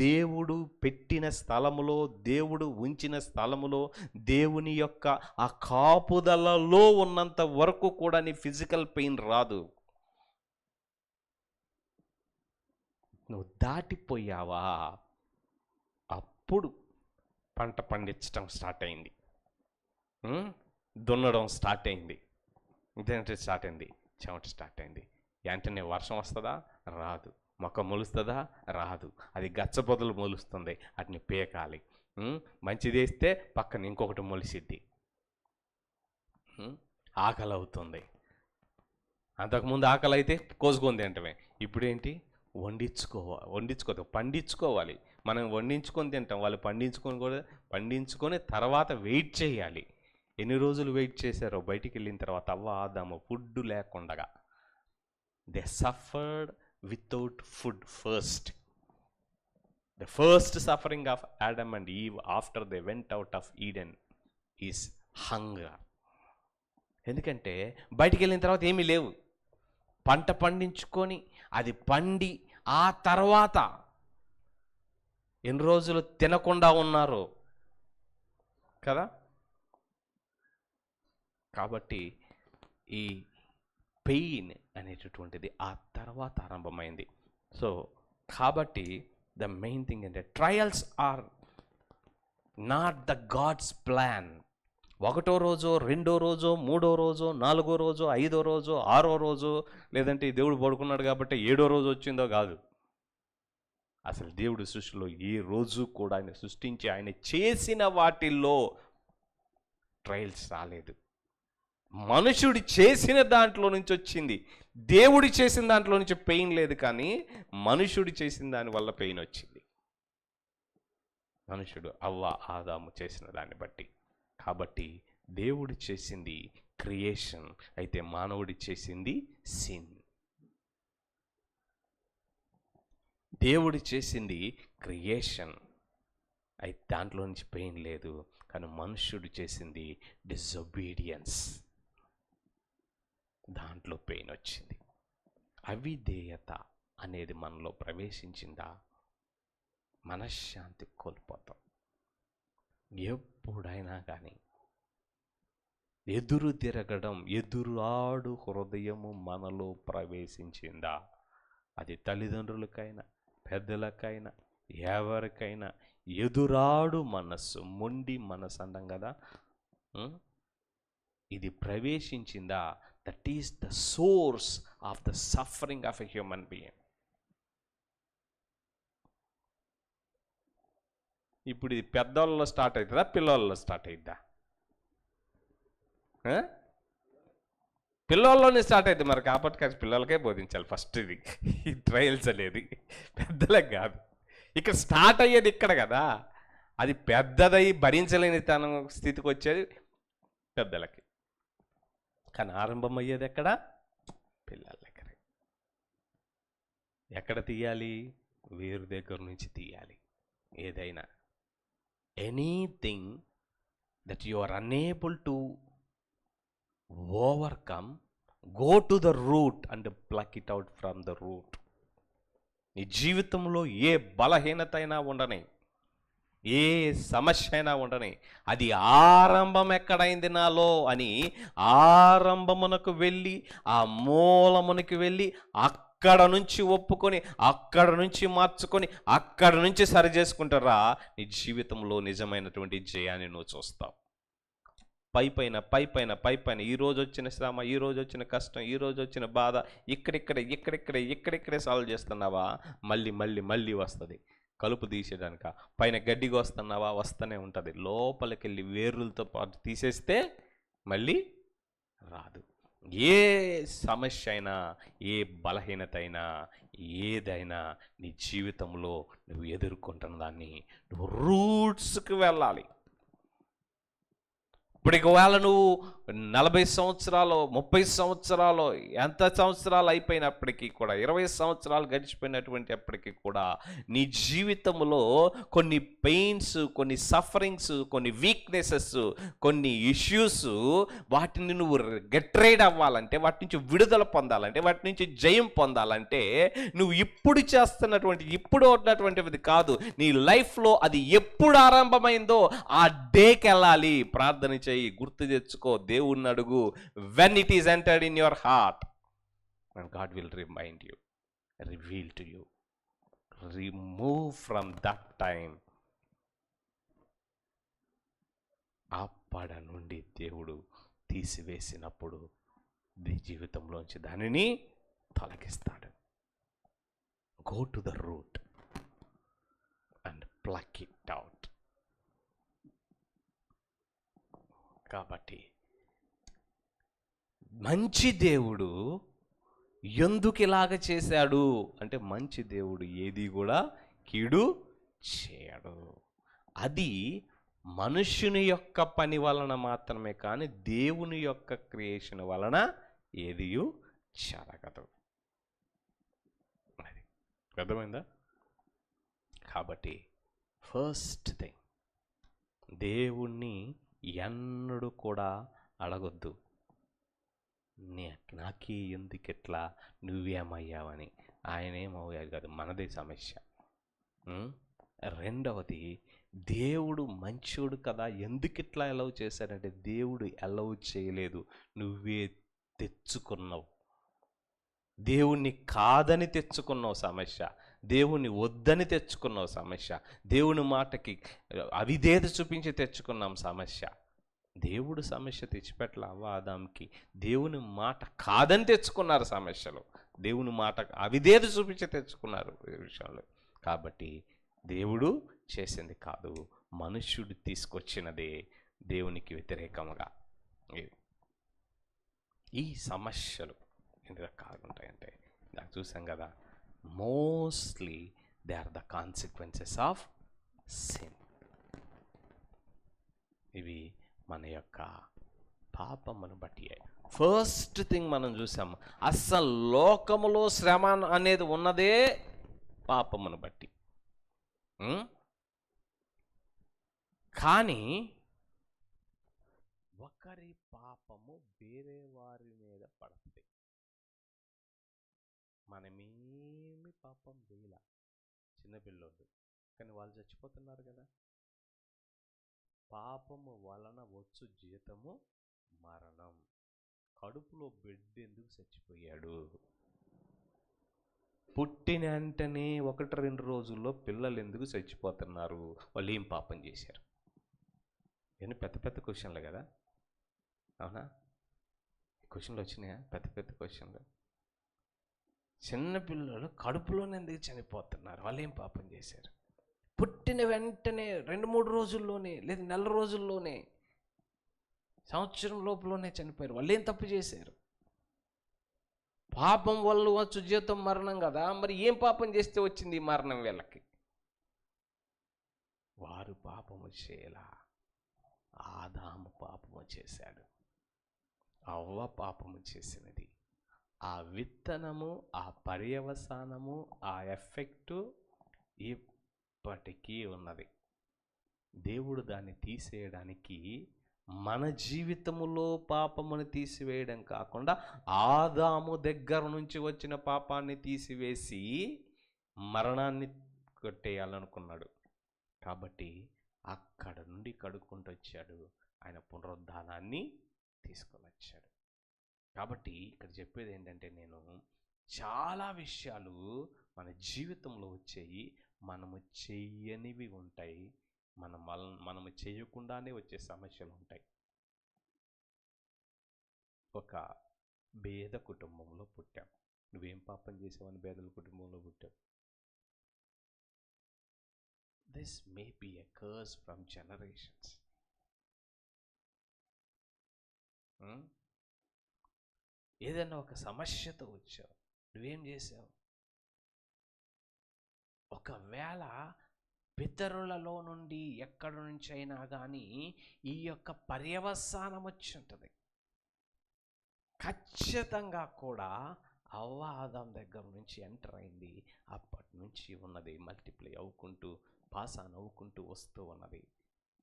దేవుడు పెట్టిన స్థలములో, దేవుడు ఉంచిన స్థలములో, దేవుని యొక్క ఆ కాపుదలలో ఉన్నంత వరకు కూడా నీ ఫిజికల్ పెయిన్ రాదు. నువ్వు దాటిపోయావా, అప్పుడు పంట పండించడం స్టార్ట్ అయింది, దున్నడం స్టార్ట్ అయింది, ఇదేంటి స్టార్ట్ అయింది, చెమట స్టార్ట్ అయింది. వెంటనే వర్షం వస్తుందా? రాదు. మొక్క మొలుస్తుందా? రాదు. అది గచ్చబొదలు మొలుస్తుంది, వాటిని పీకాలి. మంచిది వేస్తే పక్కన ఇంకొకటి మొలిసిద్ది. ఆకలి అవుతుంది. అంతకుముందు ఆకలి అయితే కోసుకొని తింటమే, ఇప్పుడేంటి, వండించుకోదు, పండించుకోవాలి. మనం వండించుకొని తింటాం, వాళ్ళు పండించుకొని తర్వాత వెయిట్ చేయాలి. ఎన్ని రోజులు వెయిట్ చేశారో బయటికి వెళ్ళిన తర్వాత, అవ్వ ఆదాము ఫుడ్ లేకుండా. They suffered without food first. The first suffering of Adam and Eve after they went out of Eden is hunger. ఎందుకంటే బయటికి వెళ్ళిన తర్వాత ఏమీ లేవు. పంట పండించుకొని అది పండి ఆ తర్వాత ఎన్ని రోజులు తినకుండా ఉన్నారు కదా. కాబట్టి ఈ పెయిన్ అనేటటువంటిది ఆ తర్వాత ఆరంభమైంది. సో కాబట్టి ద మెయిన్ థింగ్ అంటే trials are not the God's plan. ఒకటో రోజు, రెండో రోజు, మూడో రోజు, నాలుగో రోజు, ఐదో రోజు, ఆరో రోజు, లేదంటే ఈ దేవుడు పడుకున్నాడు కాబట్టి ఏడో రోజు వచ్చిందో కాదు. అసలు దేవుడి సృష్టిలో ఏ రోజు కూడా ఆయన సృష్టించి ఆయన చేసిన వాటిల్లో ట్రయల్స్ రాలేదు. మనుషుడు చేసిన దాంట్లో నుంచి వచ్చింది. దేవుడు చేసిన దాంట్లో నుంచి పెయిన్ లేదు, కానీ మనుషుడు చేసిన దాని వల్ల పెయిన్ వచ్చింది. మనుషుడు అవ్వ ఆదాము చేసిన దాన్ని బట్టి. కాబట్టి దేవుడు చేసింది క్రియేషన్, అయితే మానవుడి చేసింది సిన్. దేవుడు చేసింది క్రియేషన్, అయితే దాంట్లో నుంచి పెయిన్ లేదు, కానీ మనుష్యుడు చేసింది డిజొబీడియన్స్, దాంట్లో పెయిన్ వచ్చింది. అవిధేయత అనేది మనలో ప్రవేశించిందా, మనశ్శాంతి కోల్పోతాం. ఎప్పుడైనా కానీ ఎదురు తిరగడం, ఎదురాడు హృదయము మనలో ప్రవేశించిందా, అది తల్లిదండ్రులకైనా పెద్దలకైనా ఎవరికైనా ఎదురాడు మనస్సు, మొండి మనస్సు అంటాం కదా, ఇది ప్రవేశించిందా, that is the source of the suffering of a human being. ఇప్పుడు ఇది పెద్దవాళ్ళలో స్టార్ట్ అవుతుందా, పిల్లల్లో స్టార్ట్ అవుతుందా? పిల్లల్లోనే స్టార్ట్ అవుతుంది మరి. కాబట్టి పిల్లలకే బోధించాలి ఫస్ట్ ఇది, ఈ ట్రయల్స్ అనేది, పెద్దలకు కాదు. ఇక్కడ స్టార్ట్ అయ్యేది ఇక్కడ కదా, అది పెద్దదై భరించలేని తన స్థితికి వచ్చేది పెద్దలకి, కానీ ఆరంభం అయ్యేది ఎక్కడ, పిల్లల దగ్గర. ఎక్కడ తీయాలి, వేరు దగ్గర నుంచి తీయాలి. ఏదైనా anything that you are unable to overcome, go to the root and pluck it out from the root. నీ జీవితంలో ఏ బలహీనత అయినా ఉండని, ఏ సమస్య అయినా ఉండని, అది ఆరంభం ఎక్కడైంది నాలో అని ఆరంభమునకు వెళ్ళి, ఆ మూలమునికి వెళ్ళి అక్కడ నుంచి ఒప్పుకొని, అక్కడ నుంచి మార్చుకొని, అక్కడ నుంచి సరి చేసుకుంటారా, నీ జీవితంలో నిజమైనటువంటి జయాన్ని నువ్వు చూస్తావు. పైపైన ఈరోజు వచ్చిన శ్రమ, ఈరోజు వచ్చిన కష్టం, ఈరోజు వచ్చిన బాధ ఇక్కడిక్కడే సాల్వ్ చేస్తున్నావా, మళ్ళీ వస్తుంది. కలుపు తీసేయడానిక పైన గడ్డిగా వస్తున్నావా, వస్తూనే ఉంటుంది. లోపలికి వెళ్ళి వేర్లతో పాటు తీసేస్తే మళ్ళీ రాదు. ఏ సమస్య అయినా, ఏ బలహీనత అయినా, ఏదైనా నీ జీవితంలో నువ్వు ఎదుర్కొంటున్న దాన్ని నువ్వు రూట్స్కి వెళ్ళాలి. ఇప్పుడు ఒకవేళ నువ్వు 40 సంవత్సరాలు, 30 సంవత్సరాలు, ఎంత సంవత్సరాలు అయిపోయినప్పటికీ కూడా, 20 సంవత్సరాలు గడిచిపోయినటువంటి అప్పటికీ కూడా నీ జీవితంలో కొన్ని పెయిన్స్, కొన్ని సఫరింగ్స్, కొన్ని వీక్నెసెస్, కొన్ని ఇష్యూస్, వాటిని నువ్వు గెట్ రైడ్ అవ్వాలంటే, వాటి నుంచి విడుదల పొందాలంటే, వాటి నుంచి జయం పొందాలంటే, నువ్వు ఇప్పుడు చేస్తున్నటువంటి, ఇప్పుడు ఉన్నటువంటిది కాదు, నీ లైఫ్లో అది ఎప్పుడు ఆరంభమైందో ఆ డేకి వెళ్ళాలి. ప్రార్థన చేయి, గుర్తు తెచ్చుకో, దేవుణ్ణి అడుగు. when it is entered in your heart, and God will remind you, reveal to you, remove from that time. అప్పటి నుండి దేవుడు తీసివేసినప్పుడు నీ జీవితంలోంచి దానిని తొలగిస్తాడు. go to the root and pluck it out. కాబట్టి మంచి దేవుడు ఎందుకు ఇలాగ చేశాడు అంటే, మంచి దేవుడు ఏది కూడా కీడు చేయడు. అది మనుష్యుని యొక్క పని వలన మాత్రమే, కానీ దేవుని యొక్క క్రియేషన్ వలన ఏది జరగదు. అది అర్థమైందా? కాబట్టి ఫస్ట్ థింగ్, దేవుణ్ణి ఎన్నడూ కూడా అడగొద్దు, నాకే ఎందుకెట్లా, నువ్వేమయ్యావని. ఆయన ఏమయ్యాడు కాదు, మనదే సమస్య. రెండవది, దేవుడు మంచోడు కదా, ఎందుకిట్లా అలౌ చేశాడంటే, దేవుడు అలౌ చేయలేదు, నువ్వే తెచ్చుకున్నావు. దేవుణ్ణి కాదని తెచ్చుకున్నావు సమస్య, దేవుణ్ణి వద్దని తెచ్చుకున్నావు సమస్య, దేవుని మాటకి అవిధేయత చూపించి తెచ్చుకున్నాం సమస్య. దేవుడు సమస్య తెచ్చిపెట్టలే అవ్వ ఆదాంకి. దేవుని మాట కాదని తెచ్చుకున్నారు సమస్యలు. దేవుని మాట అవిధేయత చూపించి తెచ్చుకున్నారు ఈ విషయంలో. కాబట్టి దేవుడు చేసింది కాదు, మనుష్యుడు తీసుకొచ్చినదే దేవునికి వ్యతిరేకముగా. ఈ సమస్యలు ఎన్ని రకాలుగా ఉంటాయంటే నాకు చూసాం కదా, mostly they are the consequences of sin. ఇవి మన యొక్క పాపమును బట్టి. ఫస్ట్ థింగ్ మనం చూసాము, అస్సలు లోకములో శ్రమ అనేది ఉన్నదే పాపమును బట్టి. కానీ ఒకరి పాపము వేరే వారి మీద పడుతుంది. మనమేమి పాపం వేయలా, చిన్నపిల్లోడు, కానీ వాళ్ళు చచ్చిపోతున్నారు కదా. పాపము వలన వచ్చు జీతము మరణం. కడుపులో బిడ్డ ఎందుకు చచ్చిపోయాడు? పుట్టిన వెంటనే 1-2 రోజుల్లో పిల్లలు ఎందుకు చచ్చిపోతున్నారు? వాళ్ళు ఏం పాపం చేశారు? ఇవన్నీ పెద్ద పెద్ద క్వశ్చన్లు కదా, అవునా? క్వశ్చన్లు వచ్చినాయా? పెద్ద పెద్ద క్వశ్చన్లు. చిన్నపిల్లలు కడుపులోనే ఎందుకు చనిపోతున్నారు? వాళ్ళు ఏం పాపం చేశారు? పుట్టిన వెంటనే 2-3 రోజుల్లోనే, లేదా నెల రోజుల్లోనే, సంవత్సరం లోపలనే చనిపోయారు. వాళ్ళు ఏం తప్పు చేశారు? పాపం వల్ల వచ్చు జీతం మరణం కదా. మరి ఏం పాపం చేస్తే వచ్చింది ఈ మరణం వీళ్ళకి? వారు పాపము చేయలా, ఆదాము పాపము చేశాడు, అవ్వ పాపము చేసినది. ఆ విత్తనము, ఆ పర్యవసానము, ఆ ఎఫెక్టు ఇప్పటికీ ఉన్నది. దేవుడు దాన్ని తీసేయడానికి, మన జీవితములో పాపమును తీసివేయడం కాకుండా ఆదాము దగ్గర నుంచి వచ్చిన పాపాన్ని తీసివేసి మరణాన్ని కొట్టేయాలనుకున్నాడు. కాబట్టి అక్కడ నుండి కడుక్కుంటూ వచ్చాడు, ఆయన పునరుద్ధానాన్ని తీసుకొని వచ్చాడు. కాబట్టి ఇక్కడ చెప్పేది ఏంటంటే, నేను చాలా విషయాలు మన జీవితంలో వచ్చాయి, మనము చెయ్యనివి ఉంటాయి, మనము చేయకుండానే వచ్చే సమస్యలు ఉంటాయి. ఒక పేద కుటుంబంలో పుట్టాం. నువ్వేం పాపం చేసావని పేదల కుటుంబంలో పుట్టావు? This may be a curse from generations. ఏదైనా ఒక సమస్యతో వచ్చావు, నువ్వేం చేసావు? ఒకవేళ పితరులలో నుండి ఎక్కడి నుంచి అయినా కానీ ఈ యొక్క పర్యవసానం వచ్చి ఉంటుంది. ఖచ్చితంగా కూడా అవ్వ ఆదాం దగ్గర నుంచి ఎంటర్ అయింది. అప్పటి నుంచి ఉన్నది మల్టిప్లై అవ్వుకుంటూ, పాసాన్ అవ్వుకుంటూ వస్తూ ఉన్నది.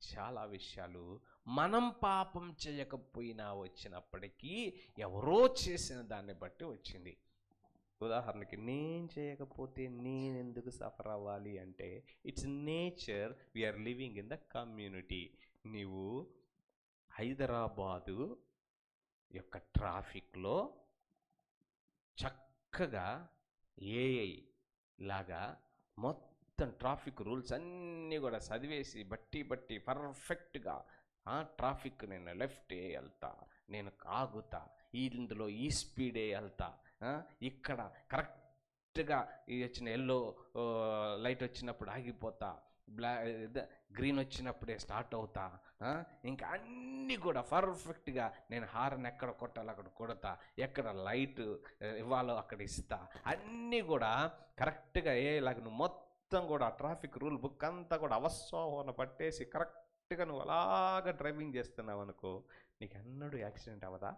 చాలా విషయాలు మనం పాపం చేయకపోయినా వచ్చినప్పటికీ ఎవరో చేసిన దాన్ని బట్టి వచ్చింది. ఉదాహరణకి, నేను చేయకపోతే నేను ఎందుకు సఫర్ అవ్వాలి అంటే, it's nature, we are living in the community. నీవు హైదరాబాదు యొక్క ట్రాఫిక్లో చక్కగా ఏఐ లాగా మొత్తం ట్రాఫిక్ రూల్స్ అన్నీ కూడా చదివేసి బట్టి పర్ఫెక్ట్గా ట్రాఫిక్ నేను లెఫ్టే వెళ్తా, నేను ఆగుతా, ఇందులో ఈ స్పీడే వెళ్తా, ఇక్కడ కరెక్ట్గా వచ్చిన ఎల్లో లైట్ వచ్చినప్పుడు ఆగిపోతా, గ్రీన్ వచ్చినప్పుడే స్టార్ట్ అవుతా, ఇంకా అన్నీ కూడా పర్ఫెక్ట్గా నేను హార్న్ ఎక్కడ కొట్టాలో అక్కడ కొడతా, ఎక్కడ లైట్ ఇవ్వాలో అక్కడ ఇస్తా, అన్నీ కూడా కరెక్ట్గా ఇలాగ నువ్వు మొత్తం కూడా ట్రాఫిక్ రూల్ బుక్ అంతా కూడా అవసరం పట్టేసి కరెక్ట్గా నువ్వు అలాగా డ్రైవింగ్ చేస్తున్నావు అనుకో, నీకు ఎన్నడూ యాక్సిడెంట్ అవ్వదా?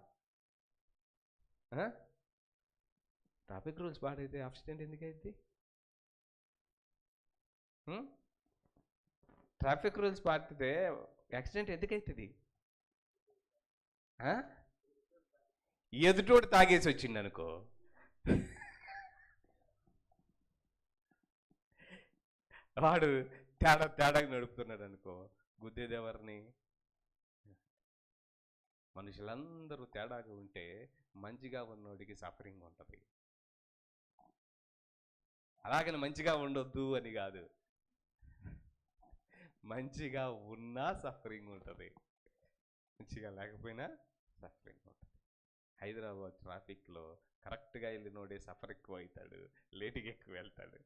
ట్రాఫిక్ రూల్స్ పాడైతే యాక్సిడెంట్ ఎందుకైంది? ట్రాఫిక్ రూల్స్ పాటితే యాక్సిడెంట్ ఎందుకైతుంది? ఎదుటోడు తాగేసి వచ్చింది అనుకో, వాడు తేడాగా నడుపుతున్నాడు అనుకో, గుద్దేది ఎవరిని? మనుషులందరూ తేడాగా ఉంటే మంచిగా ఉన్నోడికి సఫరింగ్ ఉంటుంది. అలాగని మంచిగా ఉండొద్దు అని కాదు, మంచిగా ఉన్నా సఫరింగ్ ఉంటుంది. మంచిగా లేకపోయినా సఫరింగ్ ఉంటుంది. హైదరాబాద్ ట్రాఫిక్లో కరెక్ట్గా వెళ్ళినోడే సఫర్ ఎక్కువ అవుతాడు, లేటుగా ఎక్కువ వెళ్తాడు.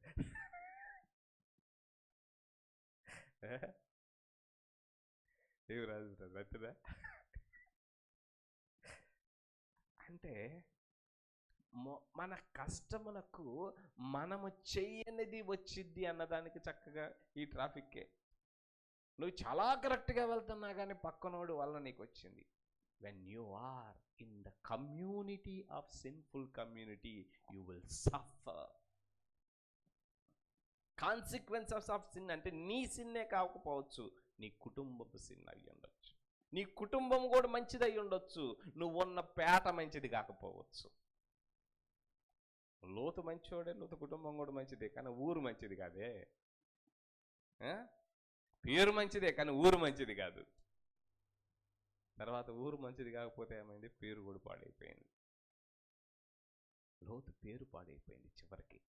ఏమి రాదు నచ్చుదా? అంటే మన కష్టమునకు మనము చెయ్యనిది వచ్చిద్ది అన్నదానికి చక్కగా ఈ ట్రాఫిక్కే. నువ్వు చాలా కరెక్ట్గా వెళ్తున్నా కానీ పక్కనోడు వల్ల నీకు వచ్చింది. When you are in the community of sinful community you will suffer consequences of sin. అంటే నీ సిన్నే కాకపోవచ్చు, నీ కుటుంబపు సిన్ అయ్యి ఉండొచ్చు, నీ కుటుంబం కూడా మంచిది అయి ఉండొచ్చు, నువ్వు ఉన్న పేట మంచిది కాకపోవచ్చు. లోతు మంచోడే, లోతు కుటుంబం కూడా మంచిదే, కానీ ఊరు మంచిది కాదే. పేరు మంచిదే కానీ ఊరు మంచిది కాదు. తర్వాత ఊరు మంచిది కాకపోతే ఏమైంది? పేరు కూడా పాడైపోయింది. లోతు పేరు పాడైపోయింది చివరికి,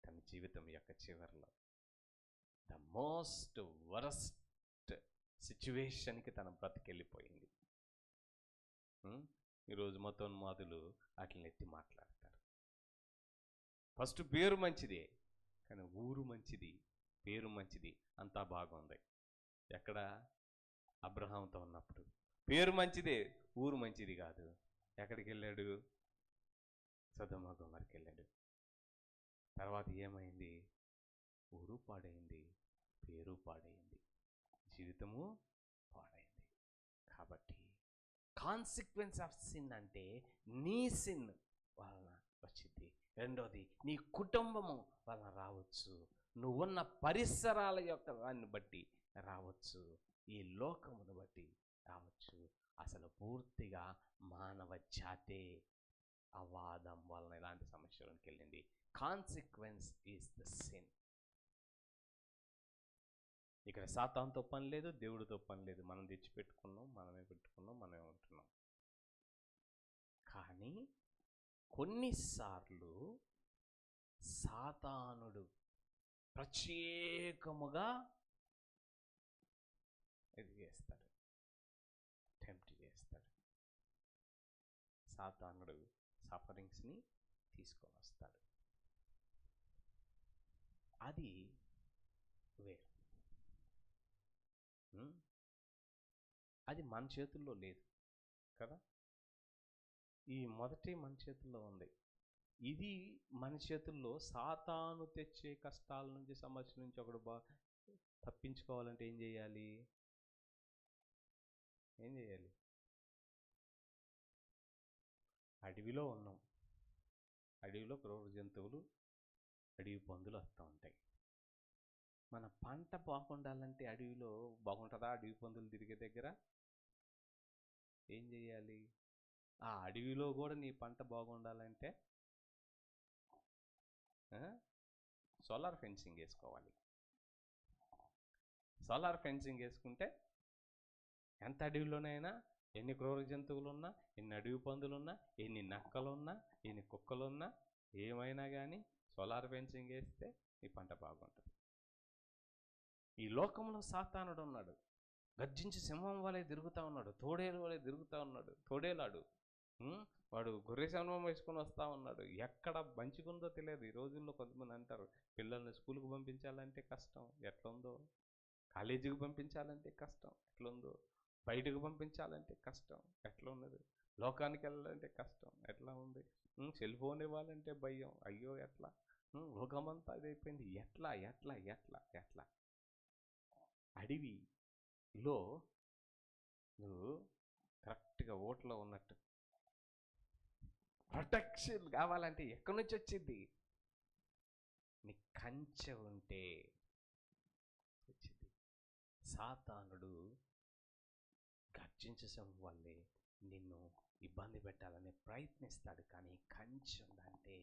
తన జీవితం యొక్క చివరిలో ద మోస్ట్ వరస్ట్ సిచ్యువేషన్కి తన బ్రతికెళ్ళిపోయింది. ఈరోజు మతోన్మాదులు వాటిని ఎత్తి మాట్లాడతారు. ఫస్ట్ పేరు మంచిదే కానీ ఊరు మంచిది, పేరు మంచిది, అంతా బాగుంది. ఎక్కడ? అబ్రహాంతో ఉన్నప్పుడు పేరు మంచిదే, ఊరు మంచిది కాదు. ఎక్కడికి వెళ్ళాడు? సొదొమ గొమొర్రాకి వెళ్ళాడు. తర్వాత ఏమైంది? ఊరు పాడైంది, పేరు పాడైంది, జీవితము పాడైంది. కాబట్టి కాన్సిక్వెన్స్ ఆఫ్ సిన్ అంటే నీ సిన్ వలన వచ్చింది. రెండోది నీ కుటుంబము వలన రావచ్చు, నువ్వున్న పరిసరాల యొక్క దాన్ని బట్టి రావచ్చు, ఈ లోకమును బట్టి రావచ్చు. అసలు పూర్తిగా మానవ జాతే అవాదం వలన ఇలాంటి సమస్యలకు వెళ్ళింది. Consequence is the sin. ఇక్కడ సాతానుతో పని లేదు, దేవుడితో పని లేదు. మనం తెచ్చిపెట్టుకున్నాం, మనమే పెట్టుకున్నాం, మనమే ఉంటున్నాం. కానీ కొన్నిసార్లు సాతానుడు ప్రత్యేకముగా ఇది చేస్తాడు, టెంప్ట్ చేస్తాడు. సాతానుడు సఫరింగ్స్ని తీసుకొని వస్తాడు. అది వేరు. అది మన చేతుల్లో లేదు కదా. ఈ మొదటి మన చేతుల్లో ఉంది. ఇది మన చేతుల్లో. సాతాను తెచ్చే కష్టాల నుంచి, సమస్య నుంచి ఒకడు తప్పించుకోవాలంటే ఏం చేయాలి? ఏం చేయాలి? అడవిలో ఉన్నాం, అడవిలో క్రూర జంతువులు, అడవి పందులు వస్తూ ఉంటాయి. మన పంట బాగుండాలంటే అడవిలో బాగుంటుందా? అడవి పందులు తిరిగే దగ్గర ఏం చేయాలి? ఆ అడవిలో కూడా నీ పంట బాగుండాలంటే సోలార్ ఫెన్సింగ్ వేసుకోవాలి. సోలార్ ఫెన్సింగ్ వేసుకుంటే ఎంత అడవిలోనైనా ఎన్ని క్రూర జంతువులున్నా, ఎన్ని అడవి పందులున్నా, ఎన్ని నక్కలున్నా, ఎన్ని కుక్కలున్నా, ఏమైనా కానీ సోలార్ ఫెన్సింగ్ వేస్తే నీ పంట బాగుంటుంది. ఈ లోకంలో సాతానుడు ఉన్నాడు, గర్జించి సింహం వలె తిరుగుతూ ఉన్నాడు, తోడేలు వలె తిరుగుతూ ఉన్నాడు, తోడేలాడు. వాడు గొర్రె సింహం వేసుకొని వస్తూ ఉన్నాడు. ఎక్కడ మంచిగుందో తెలియదు. ఈ రోజుల్లో కొంతమంది అంటారు, పిల్లల్ని స్కూల్కి పంపించాలంటే కష్టం, ఎట్లుందో. కాలేజీకి పంపించాలంటే కష్టం, ఎట్లుందో. బయటకు పంపించాలంటే కష్టం, ఎట్లా ఉన్నది. లోకానికి వెళ్ళాలంటే కష్టం, ఎట్లా ఉంది. సెల్ ఫోన్ ఇవ్వాలంటే భయం, అయ్యో ఎట్లా. లోకమంతా ఇదైపోయింది, ఎట్లా ఎట్లా ఎట్లా ఎట్లా. అడవిలో నువ్వు కరెక్ట్గా ఓట్లో ఉన్నట్టు ప్రొటెక్షన్ కావాలంటే ఎక్కడి నుంచి వచ్చింది? నీ కంచె ఉంటే వచ్చింది. సాతానుడు గర్జించడం వల్లే నిన్ను ఇబ్బంది పెట్టాలని ప్రయత్నిస్తాడు. కానీ కంచె ఉందంటే,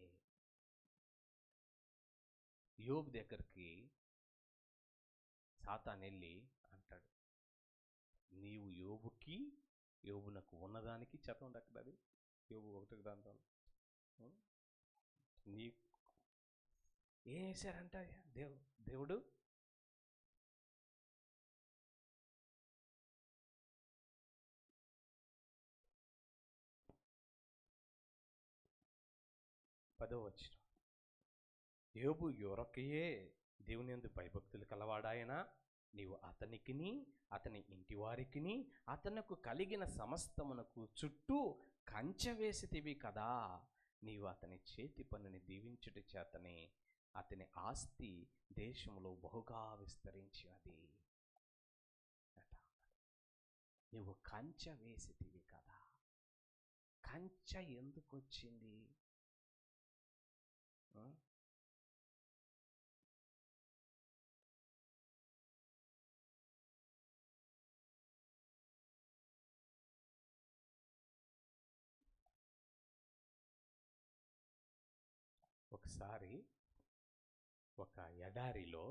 యోబు దగ్గరికి సాతాను వెళ్ళి అంటాడు, నీవు యోబునకు ఉన్నదానికి చదవండి అక్కడ, అది యోబు 1 గ్రంథాలు. నీ ఏం చేశారంట దేవుడు? 10వ వచనం. యోబు యొరొకయే దేవుని యందు భయభక్తులు కలవాడాయన, నీవు అతనికిని అతని ఇంటి వారికిని అతనుకు కలిగిన సమస్తమునకు చుట్టూ కంచె వేసితివి కదా. నీవు అతని చేతి పనిని దీవించుట చేతనే అతని ఆస్తి దేశంలో బహుగా విస్తరించినది. నువ్వు కంచె వేసితివి కదా. కంచె ఎందుకు వచ్చింది? ఒకసారి ఒక ఎడారిలో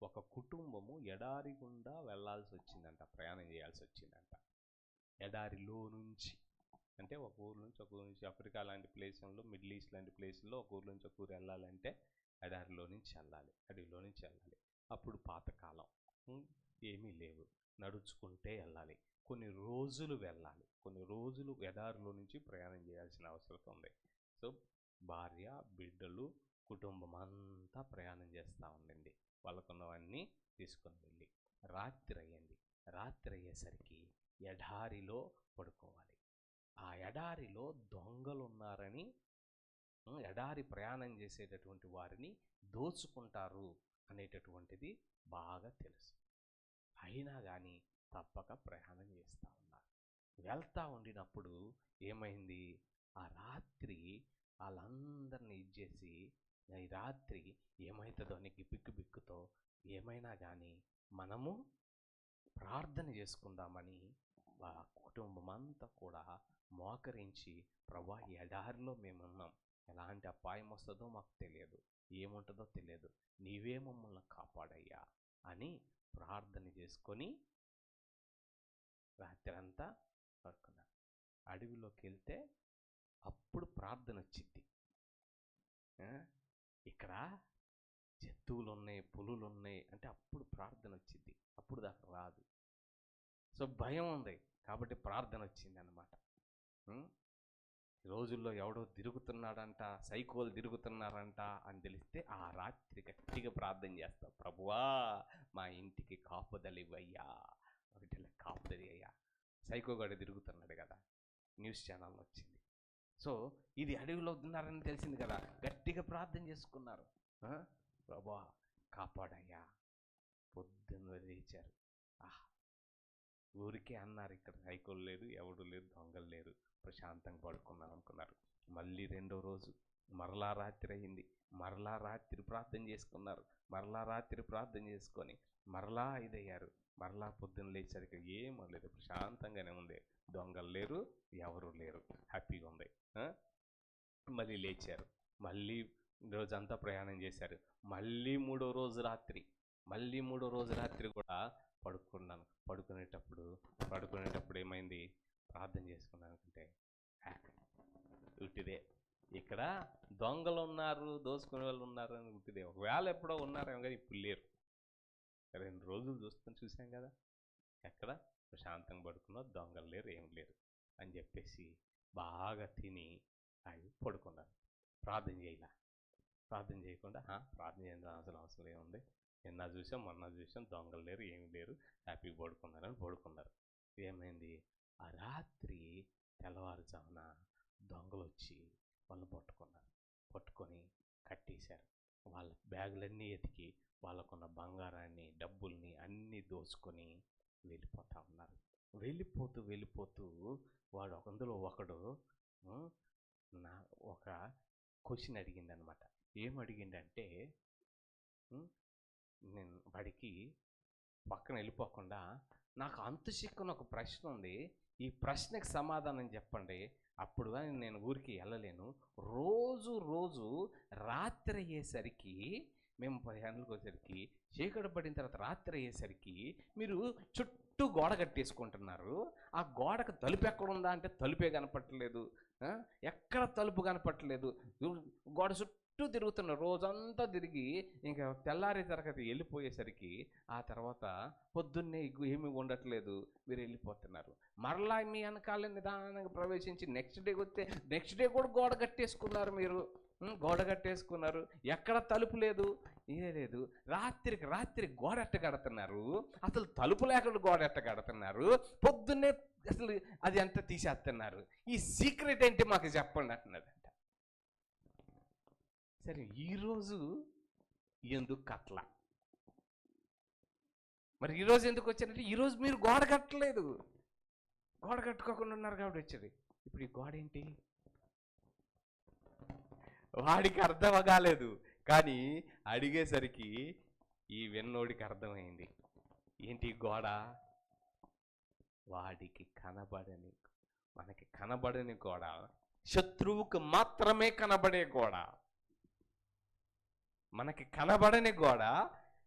ఒక కుటుంబము ఎడారి గుండా వెళ్ళాల్సి వచ్చిందంట, ప్రయాణం చేయాల్సి వచ్చిందంట. ఎడారిలో నుంచి అంటే ఒక ఊరు నుంచి ఒక ఊరు నుంచి, ఆఫ్రికా లాంటి ప్లేసుల్లో, మిడిల్ ఈస్ట్ లాంటి ప్లేసుల్లో ఒక ఊరు నుంచి ఒక ఊరు వెళ్ళాలంటే ఎడారిలో నుంచి వెళ్ళాలి, అడవిలో నుంచి వెళ్ళాలి. అప్పుడు పాతకాలం, ఏమీ లేవు, నడుచుకుంటే వెళ్ళాలి. కొన్ని రోజులు వెళ్ళాలి, కొన్ని రోజులు ఎడారిలో నుంచి ప్రయాణం చేయాల్సిన అవసరం ఉంది. సో భార్య, బిడ్డలు, కుటుంబం అంతా ప్రయాణం చేస్తూ ఉండండి. వాళ్ళకున్నవన్నీ తీసుకొని వెళ్ళి రాత్రి అయ్యింది. రాత్రి అయ్యేసరికి ఎడారిలో పడుకోవాలి. ఆ ఎడారిలో దొంగలు ఉన్నారని, ఎడారి ప్రయాణం చేసేటటువంటి వారిని దోచుకుంటారు అనేటటువంటిది బాగా తెలుసు. అయినా కానీ తప్పక ప్రయాణం చేస్తూ ఉన్నారు. వెళ్తూ ఉండినప్పుడు ఏమైంది, ఆ రాత్రి వాళ్ళందరినీ ఇచ్చేసి, ఈ రాత్రి ఏమవుతుందో అని బిక్కుతో ఏమైనా కానీ మనము ప్రార్థన చేసుకుందామని కుటుంబం అంతా కూడా మోకరించి, ప్రభా ఈ ఎడారిలో మేమున్నాం, ఎలాంటి అపాయం వస్తుందో మాకు తెలియదు, ఏముంటుందో తెలియదు, నీవే మమ్మల్ని కాపాడయ్యా అని ప్రార్థన చేసుకొని రాత్రి అంతా పడుకున్నారు. అడవిలోకి వెళ్తే అప్పుడు ప్రార్థన వచ్చింది. ఇక్కడ జంతువులు ఉన్నాయి, పులులు ఉన్నాయి అంటే అప్పుడు ప్రార్థన వచ్చింది, అప్పుడు దాకా రాదు. సో భయం ఉంది కాబట్టి ప్రార్థన వచ్చింది అన్నమాట. రోజుల్లో ఎవడో తిరుగుతున్నాడంట, సైకోలు తిరుగుతున్నారంట అని తెలిస్తే ఆ రాత్రి గట్టిగా ప్రార్థన చేస్తాం, ప్రభువా మా ఇంటికి కాపుదలివయ్యా, ఒకటి కాపుదలి అయ్యా. సైకోగాడు తిరుగుతున్నాడు కదా, న్యూస్ ఛానల్ వచ్చింది. సో ఇది అడవిలో ఉన్నారని తెలిసింది కదా, గట్టిగా ప్రార్థన చేసుకున్నారు, ప్రభువా కాపాడయ్యా. పొద్దున్న లేచారు, ఊరికే అన్నారు, ఇక్కడ సైకోలు లేరు, ఎవడు లేరు, దొంగలు లేరు, ప్రశాంతంగా పడుకున్నాను అనుకున్నారు. మళ్ళీ 2వ రోజు మరలా రాత్రి అయింది. మరలా రాత్రి ప్రార్థన చేసుకున్నారు. మరలా రాత్రి ప్రార్థన చేసుకొని మరలా ఇదయ్యారు. మరలా పొద్దున్న లేచరికి ఏమో లేదు, ప్రశాంతంగానే ఉంది, దొంగలు లేరు, ఎవరు లేరు, హ్యాపీగా ఉంది. మళ్ళీ లేచారు, మళ్ళీ రోజంతా ప్రయాణం చేశారు. మళ్ళీ 3వ రోజు రాత్రి కూడా పడుకునేటప్పుడు ఏమైంది, ప్రార్థన చేసుకున్నాను అనుకుంటే ఉట్టిదే, ఇక్కడ దొంగలు ఉన్నారు, దోసుకునే వాళ్ళు ఉన్నారు అని ఉట్టిదే. ఒకవేళ ఎప్పుడో ఉన్నారేమో కానీ ఇప్పుడు లేరు. 2 రోజులు చూసాం కదా, ఎక్కడ ప్రశాంతంగా పడుకున్నా, దొంగలు లేరు, ఏం లేరు అని చెప్పేసి బాగా తిని అవి పడుకున్నారు. ప్రార్థన చేయకుండా ప్రార్థన చేయాల్సిన అవసరం ఏముంది, నిన్న చూసాం మొన్న చూసాం, దొంగలు లేరు, ఏమి లేరు, హ్యాపీగా పడుకున్నారని పడుకున్నారు. ఏమైంది, ఆ రాత్రి తెల్లవారుజామున దొంగలు వచ్చి వాళ్ళు పట్టుకొని కట్టేశారు. వాళ్ళ బ్యాగులన్నీ ఎతికి వాళ్ళకున్న బంగారాన్ని, డబ్బుల్ని అన్నీ దోచుకొని వెళ్ళిపోతూ ఉన్నారు. వెళ్ళిపోతూ వాడు అందులో ఒకడు ఒక క్వశ్చన్ అడిగింది అనమాట. ఏమడిగిందంటే, నేను వాడికి పక్కన వెళ్ళిపోకుండా, నాకు అంతు చిక్కున ఒక ప్రశ్న ఉంది, ఈ ప్రశ్నకి సమాధానం చెప్పండి, అప్పుడు కానీ నేను ఊరికి వెళ్ళలేను. రోజు రాత్రి అయ్యేసరికి, మేము 10 గంటలకు వచ్చేసరికి, చీకటి పడిన తర్వాత రాత్రి అయ్యేసరికి మీరు చుట్టూ గోడ కట్టేసుకుంటున్నారు. ఆ గోడకు తలుపు ఎక్కడ ఉందా అంటే తలుపే కనపట్టలేదు, ఎక్కడ తలుపు కనపట్టలేదు, గోడ చుట్టూ తిరుగుతున్నారు. రోజంతా తిరిగి ఇంకా తెల్లారి తరగతి వెళ్ళిపోయేసరికి, ఆ తర్వాత పొద్దున్నే ఏమీ ఉండట్లేదు, మీరు వెళ్ళిపోతున్నారు. మరలా మీ వెనకాల నిదానంగా ప్రవేశించి నెక్స్ట్ డే కూడా గోడ కట్టేసుకున్నారు మీరు. గోడ కట్టేసుకున్నారు, ఎక్కడ తలుపు లేదు, ఏ లేదు. రాత్రికి గోడ ఎట్ట కడుతున్నారు, అసలు తలుపు లేకుండా గోడ ఎట్ట కడుతున్నారు, పొద్దున్నే అసలు అది అంతా తీసేస్తున్నారు, ఈ సీక్రెట్ ఏంటి మాకు చెప్పండి అంటున్నాడంట. సరే, ఈరోజు ఎందుకు కట్ల? మరి ఈరోజు ఎందుకు వచ్చారంటే, ఈరోజు మీరు గోడ కట్టలేదు, గోడ కట్టుకోకుండా ఉన్నారు కాబట్టి వచ్చేది. ఇప్పుడు ఈ గోడ ఏంటి? వాడికి అర్థం కాలేదు, కానీ అడిగేసరికి ఈ విన్నోడికి అర్థమైంది. ఏంటి గోడ? వాడికి కనబడని, మనకి కనబడని గోడ, శత్రువుకు మాత్రమే కనబడే గోడ. మనకి కనబడని గోడ,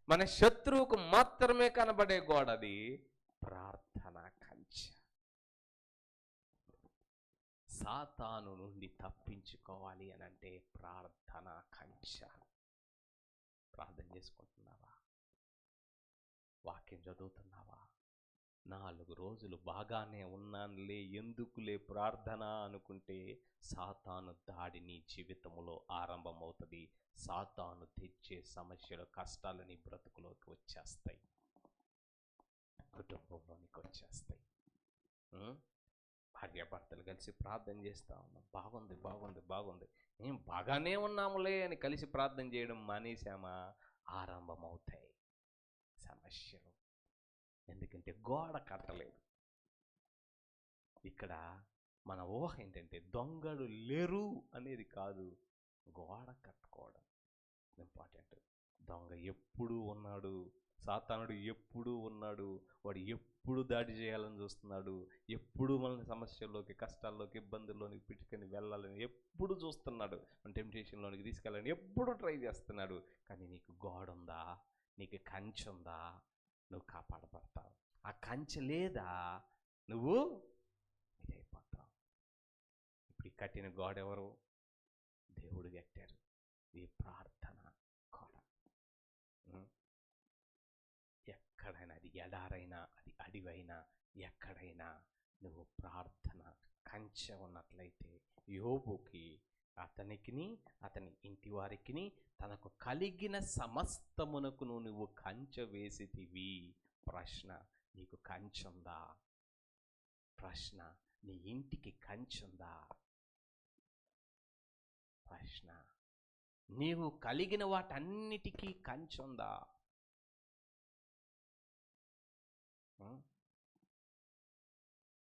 మన శత్రువుకు మాత్రమే కనబడే గోడది ప్రార్థన కంచె. సాతాను నుండి తప్పించుకోవాలి అని అంటే ప్రార్థన కంచె. ప్రార్థన చేసుకుంటున్నావా? వాక్యం చదువుతున్నావా? 4 రోజులు బాగానే ఉన్నానులే, ఎందుకులే ప్రార్థన అనుకుంటే సాతాను దాడి నీ జీవితంలో ఆరంభమవుతుంది. సాతాను తెచ్చే సమస్యలు, కష్టాలు నీ బ్రతుకులోకి వచ్చేస్తాయి, కుటుంబంలోనికి వచ్చేస్తాయి. భార్యాభర్తలు కలిసి ప్రార్థన చేస్తూ ఉన్నాం, బాగుంది, మేము బాగానే ఉన్నాములే అని కలిసి ప్రార్థన చేయడం మానేశామా, ఆరంభమవుతాయి సమస్యలు. ఎందుకంటే గోడ కట్టలేదు. ఇక్కడ మన ఊహ ఏంటంటే దొంగలు లేరు అనేది కాదు, గోడ కట్టుకోవడం ఇంపార్టెంట్. దొంగ ఎప్పుడూ ఉన్నాడు, సాతానుడు ఎప్పుడూ ఉన్నాడు, వాడు ఎప్పుడు దాడి చేయాలని చూస్తున్నాడు, ఎప్పుడు మనల్ని సమస్యల్లోకి, కష్టాల్లోకి, ఇబ్బందుల్లోనికి పిట్టుకొని వెళ్ళాలని ఎప్పుడు చూస్తున్నాడు, మన టెంప్టేషన్లోనికి తీసుకెళ్ళాలని ఎప్పుడు ట్రై చేస్తున్నాడు. కానీ నీకు గోడ ఉందా, నీకు కంచె ఉందా, నువ్వు కాపాడబడతావు. ఆ కంచె లేదా, నువ్వు ఇదైపోతావు. ఇప్పుడు ఈ కట్టిన గోడ ఎవరు? దేవుడు కట్టారు. ఈ ప్రార్థన గోడ. ఎక్కడైనా, అది ఎడారైనా, అది అడివైనా, ఎక్కడైనా నువ్వు ప్రార్థన కంచె ఉన్నట్లయితే, యోబుకి, అతనికిని, అతని ఇంటి వారికిని, తనకు కలిగిన సమస్తమునకు నువ్వు కంచె వేసితివి. ప్రశ్న, నీకు కంచె ఉందా? ప్రశ్న, నీ ఇంటికి కంచె ఉందా? ప్రశ్న, నీవు కలిగిన వాటన్నిటికీ కంచె ఉందా?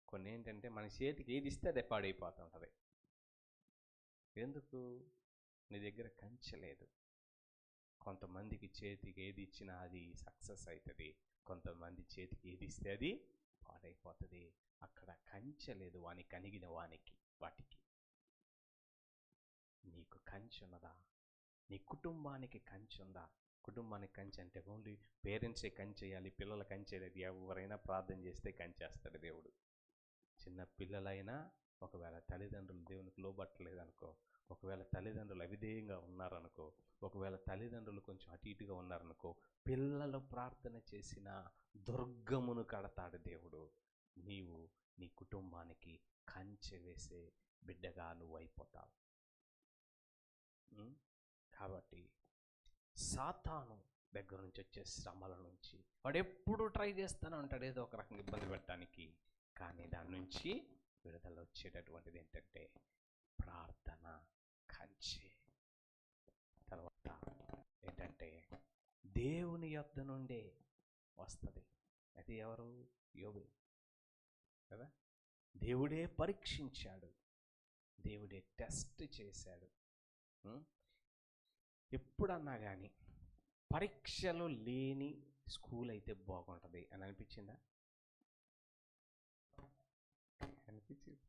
కొన్ని ఏంటంటే మన చేతికి ఏది ఇస్తే అదే పాడైపోతుంటుంది. ఎందుకు? నీ దగ్గర కంచె లేదు. కొంతమందికి చేతికి ఏది ఇచ్చినా అది సక్సెస్ అవుతుంది, కొంతమంది చేతికి ఏది ఇస్తే అది పాడైపోతుంది. అక్కడ కంచె లేదు వానికి, కనిగిన వానికి, వాటికి. నీకు కంచె ఉన్నదా? నీ కుటుంబానికి కంచె ఉందా? కుటుంబానికి కంచె అంటే ఓన్లీ పేరెంట్సే కంచేయాలి, పిల్లల కంచేయాలి. ఎవరైనా ప్రార్థన చేస్తే కంచేస్తాడు దేవుడు. చిన్న పిల్లలైనా, ఒకవేళ తల్లిదండ్రులు దేవునికి లోబట్టలేదనుకో, ఒకవేళ తల్లిదండ్రులు అవిధేయంగా ఉన్నారనుకో, ఒకవేళ తల్లిదండ్రులు కొంచెం అటు ఇటుగా ఉన్నారనుకో, పిల్లలు ప్రార్థన చేసిన దుర్గమును కడతాడు దేవుడు. నీవు నీ కుటుంబానికి కంచె వేసే బిడ్డగా నువ్వు అయిపోతావు. కాబట్టి సాతాను దగ్గర నుంచి వచ్చే శ్రమల నుంచి వాడు ఎప్పుడు ట్రై చేస్తూనే ఉంటాడు ఏదో ఒక రకంగా ఇబ్బంది పెట్టడానికి. కానీ దాని నుంచి విడుదల వచ్చేటటువంటిది ఏంటంటే ప్రార్థన కంచె. తర్వాత ఏంటంటే దేవుని యొద్ద నుండే వస్తుంది. అది ఎవరు? యోబు కదా. దేవుడే పరీక్షించాడు, దేవుడే టెస్ట్ చేశాడు. ఎప్పుడన్నా కానీ పరీక్షలు లేని స్కూల్ అయితే బాగుంటుంది అని అనిపించిందా? అనిపించింది.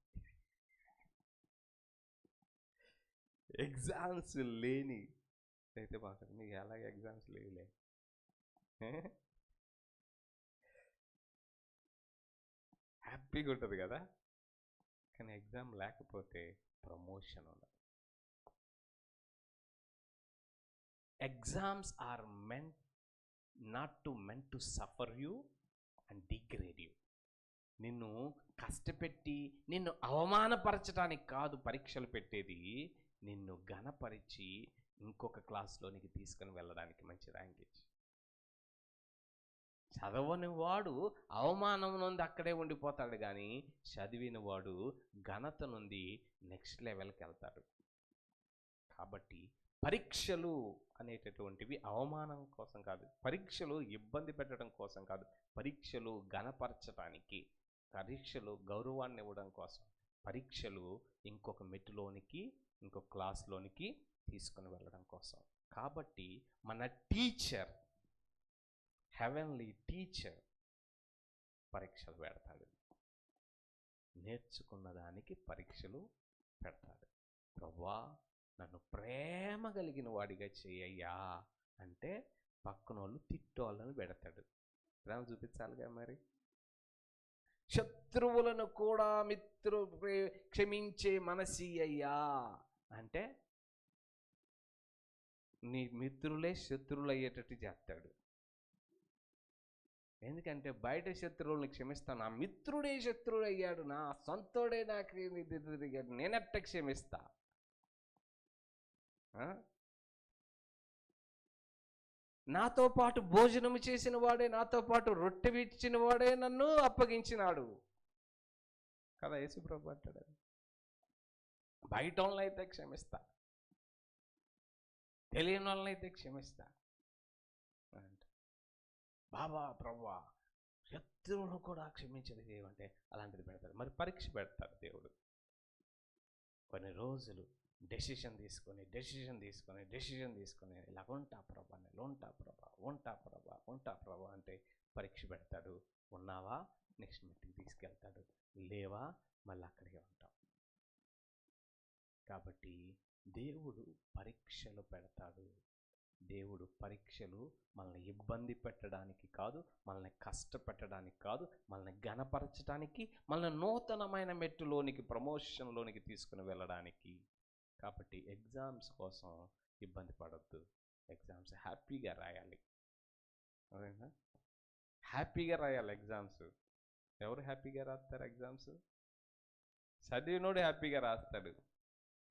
ఎగ్జామ్స్ లేని అయితే బాగుంటుంది. మీకు ఎలాగ ఎగ్జామ్స్ లేవులే, హ్యాపీగా ఉంటుంది కదా. కానీ ఎగ్జామ్ లేకపోతే ప్రమోషన్ ఉండదు. Exams are not meant to suffer you and degrade you. నిన్ను కష్టపెట్టి నిన్ను అవమానపరచడానికి కాదు పరీక్షలు పెట్టేది, నిన్ను ఘనపరిచి ఇంకొక క్లాస్లోనికి తీసుకుని వెళ్ళడానికి మంచి ర్యాంక్ ఇచ్చి. చదవని వాడు అవమానం నుండి అక్కడే ఉండిపోతాడు, కానీ చదివిన వాడు ఘనత నుండి నెక్స్ట్ లెవెల్కి వెళ్తాడు. కాబట్టి పరీక్షలు అనేటటువంటివి అవమానం కోసం కాదు, పరీక్షలు ఇబ్బంది పెట్టడం కోసం కాదు, పరీక్షలు ఘనపరచడానికి, పరీక్షలు గౌరవాన్ని ఇవ్వడం కోసం, పరీక్షలు ఇంకొక మెట్టులోనికి ఇంకొక క్లాస్లోనికి తీసుకుని వెళ్ళడం కోసం. కాబట్టి మన టీచర్, హెవెన్లీ టీచర్ పరీక్షలు పెడతాడు, నేర్చుకున్న దానికి పరీక్షలు పెడతాడు. ప్రభువా నన్ను ప్రేమ కలిగిన వాడిగా చేయయ్యా అంటే పక్కన వాళ్ళు తిట్టోళ్ళని పెడతాడు. ప్రేమ చూపించాలిగా మరి. శత్రువులను కూడా క్షమించే మనసి అయ్యా అంటే నీ మిత్రులే శత్రువులు అయ్యేటట్టు చేస్తాడు. ఎందుకంటే బయట శత్రువులను క్షమిస్తాను, నా మిత్రుడే శత్రువుడు అయ్యాడు, నా సొంతోడే నాకు నేనెట్ట క్షమిస్తా? నాతో పాటు భోజనం చేసిన వాడే, నాతో పాటు రొట్టె విడిచిన వాడే నన్ను అప్పగించినాడు కదా యేసుప్రభు అంటాడు. బయట వాళ్ళనైతే క్షమిస్తా, తెలియని వాళ్ళనైతే క్షమిస్తా అంట. బాబా ప్రభువా శత్రువును కూడా క్షమించేది ఏమంటే అలాంటిది పెడతాడు. మరి పరీక్ష పెడతాడు దేవుడు. కొన్ని రోజులు డెసిషన్ తీసుకొని ఇలా ఉంటా ప్రభా అంటే పరీక్ష పెడతాడు. ఉన్నావా, నెక్స్ట్ మీటింగ్ తీసుకెళ్తాడు. లేవా, మళ్ళీ అక్కడే ఉంటాం. కాబట్టి దేవుడు పరీక్షలు పెడతాడు. దేవుడు పరీక్షలు మనల్ని ఇబ్బంది పెట్టడానికి కాదు, మనల్ని కష్టపెట్టడానికి కాదు, మనల్ని ఘనపరచడానికి, మనల్ని నూతనమైన మెట్టులోనికి, ప్రమోషన్లోనికి తీసుకుని వెళ్ళడానికి. కాబట్టి ఎగ్జామ్స్ కోసం ఇబ్బంది పడద్దు, ఎగ్జామ్స్ హ్యాపీగా రాయాలి. అదేనా, హ్యాపీగా రాయాలి ఎగ్జామ్స్. ఎవరు హ్యాపీగా రాస్తారు ఎగ్జామ్స్? చదివినోడు హ్యాపీగా రాస్తాడు,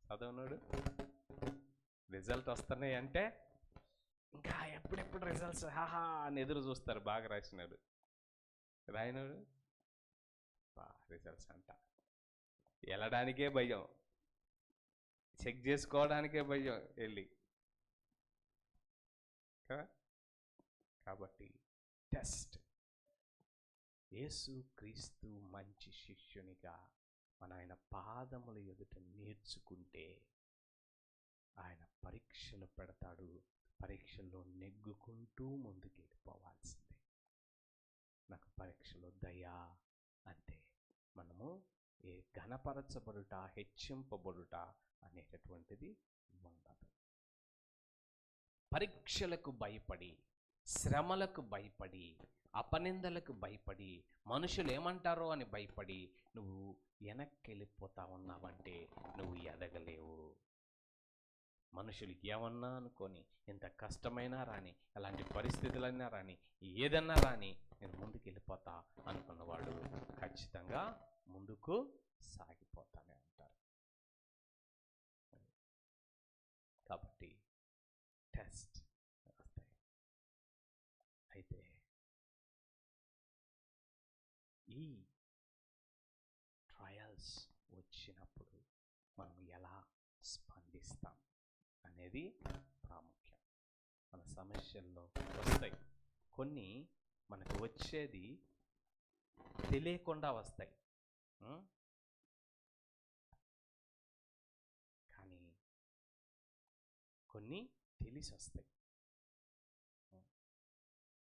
చదవనోడు రిజల్ట్ వస్తున్నాయి అంటే ఇంకా ఎప్పుడెప్పుడు రిజల్ట్స్ హాహా అని ఎదురు చూస్తారు. బాగా రాసినాడు, రాయినాడు రిజల్ట్స్ అంట వెళ్ళడానికే భయం, చెక్ చేసుకోవడానికే భయం వెళ్ళి కదా. కాబట్టి టెస్ట్. యేసుక్రీస్తు మంచి శిష్యునిగా మన ఆయన పాదముల ఎదుట నేర్చుకుంటే ఆయన పరీక్షలు పెడతాడు. పరీక్షల్లో నెగ్గుకుంటూ ముందుకు వెళ్ళిపోవాల్సిందే. నాకు పరీక్షలో దయా అంటే మనము ఏ ఘనపరచబడుట, హెచ్చింపబడుట అనేటటువంటిది ఉండదు. పరీక్షలకు భయపడి, శ్రమలకు భయపడి, అపనిందలకు భయపడి, మనుషులు ఏమంటారో అని భయపడి నువ్వు వెనక్కి వెళ్ళిపోతా ఉన్నావంటే నువ్వు ఎదగలేవు. మనుషులు ఏమన్నా అనుకొని, ఎంత కష్టమైనా రాని, ఎలాంటి పరిస్థితులైనా రాని, ఏదన్నా రాని నేను ముందుకు వెళ్ళిపోతా అనుకున్నవాడు ఖచ్చితంగా ముందుకు సాగిపోతానే ఉంటారు. కాబట్టి టెస్ట్ వస్తాయి. అయితే ఈ ట్రయల్స్ వచ్చినప్పుడు మనం ఎలా స్పందిస్తాం అనేది ప్రాముఖ్యం. మన సమస్యల్లో వస్తాయి కొన్ని, మనకు వచ్చేది తెలియకుండా వస్తాయి, కానీ కొన్ని తెలిసి వస్తాయి.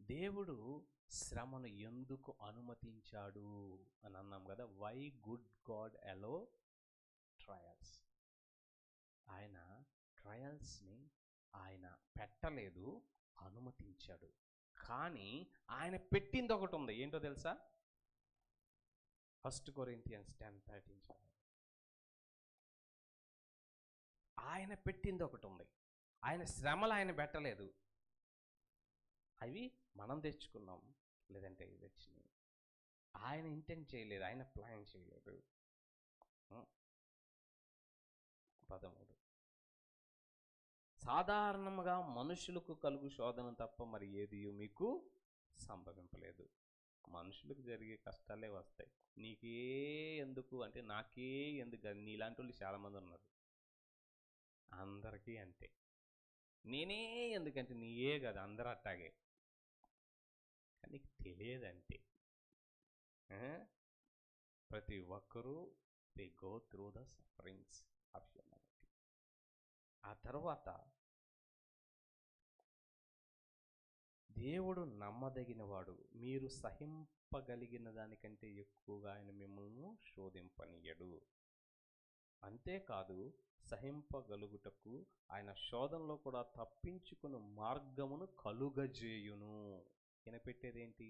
దేవుడు శ్రమను ఎందుకు అనుమతించాడు అని అన్నాం కదా. Why good God allow trials. ఆయన ట్రయల్స్ని ఆయన పెట్టలేదు, అనుమతించాడు. కానీ ఆయన పెట్టింది ఒకటి ఉంది. ఏంటో తెలుసా? 1 Corinthians 10:13. ఆయన పెట్టింది ఒకటి ఉంది. ఆయన శ్రమలు ఆయన పెట్టలేదు, అవి మనం తెచ్చుకున్నాం, లేదంటే ఇవి తెచ్చినాయి. ఆయన ఇంటెంట్ చేయలేదు, ఆయన ప్లాన్ చేయలేదు. 13 సాధారణంగా మనుషులకు కలుగు శోధన తప్ప మరి ఏది మీకు సంభవింపలేదు. మనుషులకు జరిగే కష్టాలే వస్తాయి. నీకే ఎందుకు అంటే నాకే ఎందుకు కాదు, నీలాంటి వాళ్ళు చాలామంది ఉన్నారు. అందరికీ అంతే. నేనే ఎందుకంటే నీయే కదా, అందరూ అట్టాగే. కానీ నీకు తెలియదంతే. ప్రతి ఒక్కరూ they go through the sufferings of humanity. ఆ తర్వాత దేవుడు నమ్మదగినవాడు, మీరు సహింపగలిగిన దానికంటే ఎక్కువగా ఆయన మిమ్మల్ని శోధింపనీయడు. అంతేకాదు, సహింపగలుగుటకు ఆయన శోధనలో కూడా తప్పించుకుని మార్గమును కలుగజేయును. ఈయన పెట్టేదేంటి?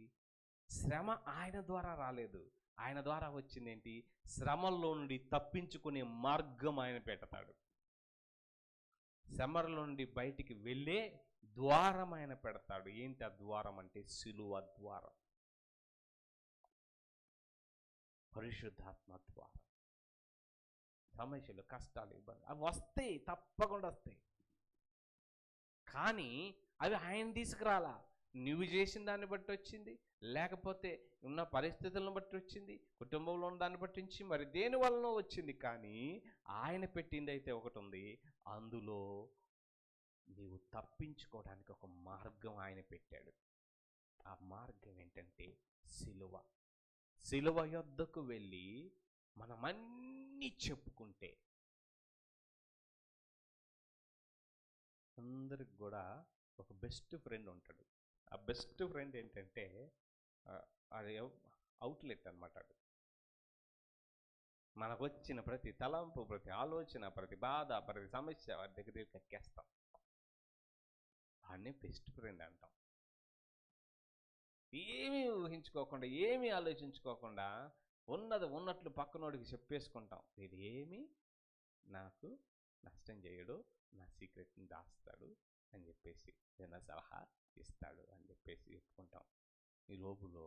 శ్రమ ఆయన ద్వారా రాలేదు, ఆయన ద్వారా వచ్చిందేంటి? శ్రమల్లో నుండి తప్పించుకునే మార్గం ఆయన పెడతాడు. శ్రమల నుండి బయటికి వెళ్ళే ద్వారం ఆయన పెడతాడు. ఏంటి ఆ ద్వారం అంటే? సిలువ ద్వారం, పరిశుద్ధాత్మ ద్వారం. సమస్యలు, కష్టాలు, ఇబ్బంది అవి వస్తాయి, తప్పకుండా వస్తాయి. కానీ అవి ఆయన తీసుకురాలా. నువ్వు చేసిన దాన్ని బట్టి వచ్చింది, లేకపోతే ఉన్న పరిస్థితులను బట్టి వచ్చింది, కుటుంబంలో ఉన్న దాన్ని బట్టి నుంచి మరి దేని వలన వచ్చింది. కానీ ఆయన పెట్టింది అయితే ఒకటి ఉంది. అందులో నీవు తప్పించుకోవడానికి ఒక మార్గం ఆయన పెట్టాడు. ఆ మార్గం ఏంటంటే సిలువ. సిలువ యొద్దకు వెళ్ళి మనమన్నీ చెప్పుకుంటే, అందరికి కూడా ఒక బెస్ట్ ఫ్రెండ్ ఉంటాడు. ఆ బెస్ట్ ఫ్రెండ్ ఏంటంటే అది అవుట్లెట్ అనమాట. అది మనకు వచ్చిన ప్రతి తలంపు, ప్రతి ఆలోచన, ప్రతి బాధ, ప్రతి సమస్య వారి దగ్గర ఎక్కేస్తాం. వాడిని బెస్ట్ ఫ్రెండ్ అంటాం. ఏమీ ఊహించుకోకుండా, ఏమీ ఆలోచించుకోకుండా ఉన్నది ఉన్నట్లు పక్కనోడికి చెప్పేసుకుంటాం. వీడు ఏమీ నాకు నష్టం చేయడు, నా సీక్రెట్ని దాస్తాడు అని చెప్పేసి, ఏదైనా సలహా ఇస్తాడు అని చెప్పేసి చెప్పుకుంటాం. ఈ లోపులో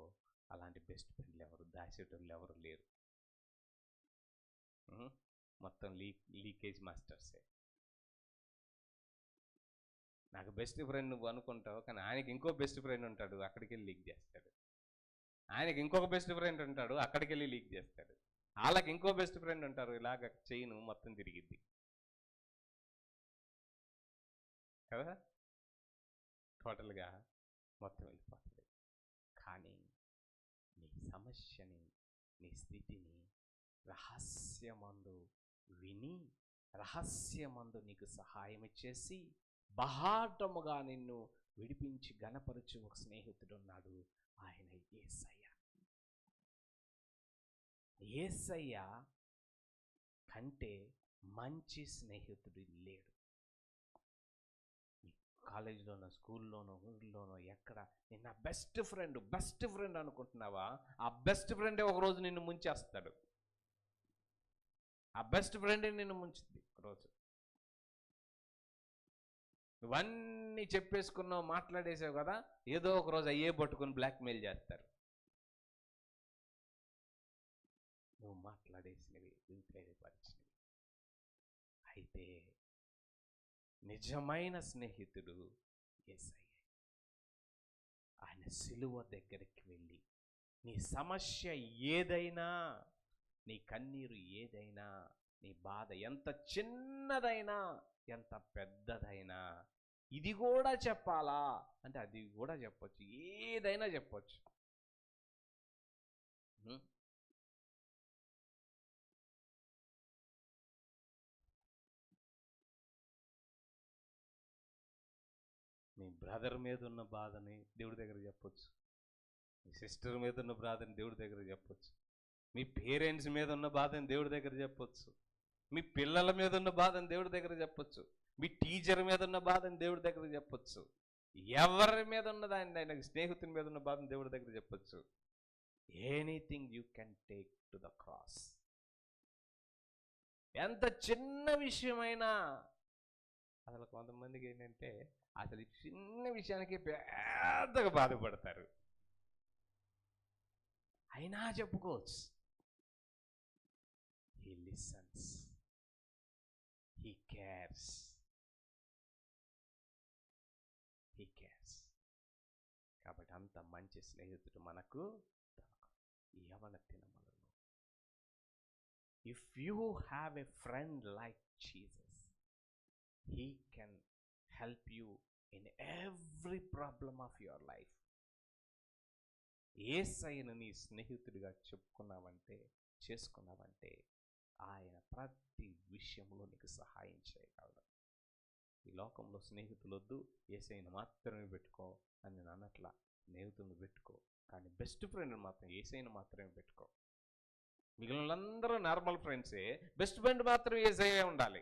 అలాంటి బెస్ట్ ఫ్రెండ్లు ఎవరు, దాచేటోళ్ళు ఎవరు లేరు. మొత్తం లీకేజ్ మాస్టర్సే. నాకు బెస్ట్ ఫ్రెండ్ నువ్వు అనుకుంటావు, కానీ ఆయనకి ఇంకో బెస్ట్ ఫ్రెండ్ ఉంటాడు, అక్కడికి వెళ్ళి లీక్ చేస్తాడు. ఆయనకి ఇంకొక బెస్ట్ ఫ్రెండ్ ఉంటాడు, అక్కడికి వెళ్ళి లీక్ చేస్తాడు. వాళ్ళకి ఇంకో బెస్ట్ ఫ్రెండ్ ఉంటారు, ఇలాగ చైన్ మొత్తం తిరిగిద్ది కదా, టోటల్గా మొత్తం వెళ్ళిపోతుంది. కానీ నీ సమస్యని, నీ స్థితిని రహస్యమందు విని, రహస్యమందు నీకు సహాయం చేసి బహాటముగా నిన్ను విడిపించి గణపరచు ఒక స్నేహితుడు ఉన్నాడు. ఆయన యేసయ్య. యేసయ్య కంటే మంచి స్నేహితుడు లేడు. కాలేజీలోనో, స్కూల్లోనో, ఊరిలోనో ఎక్కడ నిన్న బెస్ట్ ఫ్రెండ్ అనుకుంటున్నావా? ఆ బెస్ట్ ఫ్రెండే ఒకరోజు నిన్ను ముంచేస్తాడు. ఆ బెస్ట్ ఫ్రెండే నిన్ను ముంచుద్ది ఒకరోజు. నువ్వన్నీ చెప్పేసుకున్నావు, మాట్లాడేసావు కదా, ఏదో ఒక రోజు అయ్యే పట్టుకుని బ్లాక్మెయిల్ చేస్తారు. నువ్వు మాట్లాడేసినవి, వింతేపరిచినవి. అయితే నిజమైన స్నేహితుడు యేసయ్య. ఆయన సిలువ దగ్గరికి వెళ్ళి నీ సమస్య ఏదైనా, నీ కన్నీరు ఏదైనా, నీ బాధ ఎంత చిన్నదైనా, ఎంత పెద్దదైనా, ఇది కూడా చెప్పాలా అంటే అది కూడా చెప్పొచ్చు, ఏదైనా చెప్పొచ్చు. మీ బ్రదర్ మీద ఉన్న బాధని దేవుడి దగ్గర చెప్పొచ్చు, మీ సిస్టర్ మీద ఉన్న బాధని దేవుడి దగ్గర చెప్పొచ్చు, మీ పేరెంట్స్ మీద ఉన్న బాధని దేవుడి దగ్గర చెప్పొచ్చు, మీ పిల్లల మీద ఉన్న బాధని దేవుడి దగ్గర చెప్పొచ్చు, మీ టీచర్ మీద ఉన్న బాధని దేవుడి దగ్గర చెప్పొచ్చు, ఎవరి మీద ఉన్నదాన్ని, ఆయన స్నేహితుని మీద ఉన్న బాధని దేవుడి దగ్గర చెప్పొచ్చు. Anything you can take to the cross. ఎంత చిన్న విషయమైనా. అసలు కొంతమందికి ఏంటంటే అసలు చిన్న విషయానికి పెద్దగా బాధపడతారు, అయినా చెప్పుకోవచ్చు. He listens, he cares. అంత మంచి స్నేహితుడు మనకు యవన దినములలో. If you have a friend like Jesus, he can help you in every problem of your life. యేసయ్యను నీ స్నేహితుడిగా చేసుకున్నావంటే ఆయన ప్రతి విషయంలో నీకు సహాయం చేయగలడు. ఈ లోకంలో స్నేహితులు వద్దు, యేసయ్యను మాత్రమే పెట్టుకో అని నేను అన్నట్లా. స్నేహితులను పెట్టుకో, కానీ బెస్ట్ ఫ్రెండ్ని మాత్రం యేసయ్యను మాత్రమే పెట్టుకో. మిగిలిన వాళ్ళందరూ నార్మల్ ఫ్రెండ్సే, బెస్ట్ ఫ్రెండ్ మాత్రం యేసయ్యే ఉండాలి.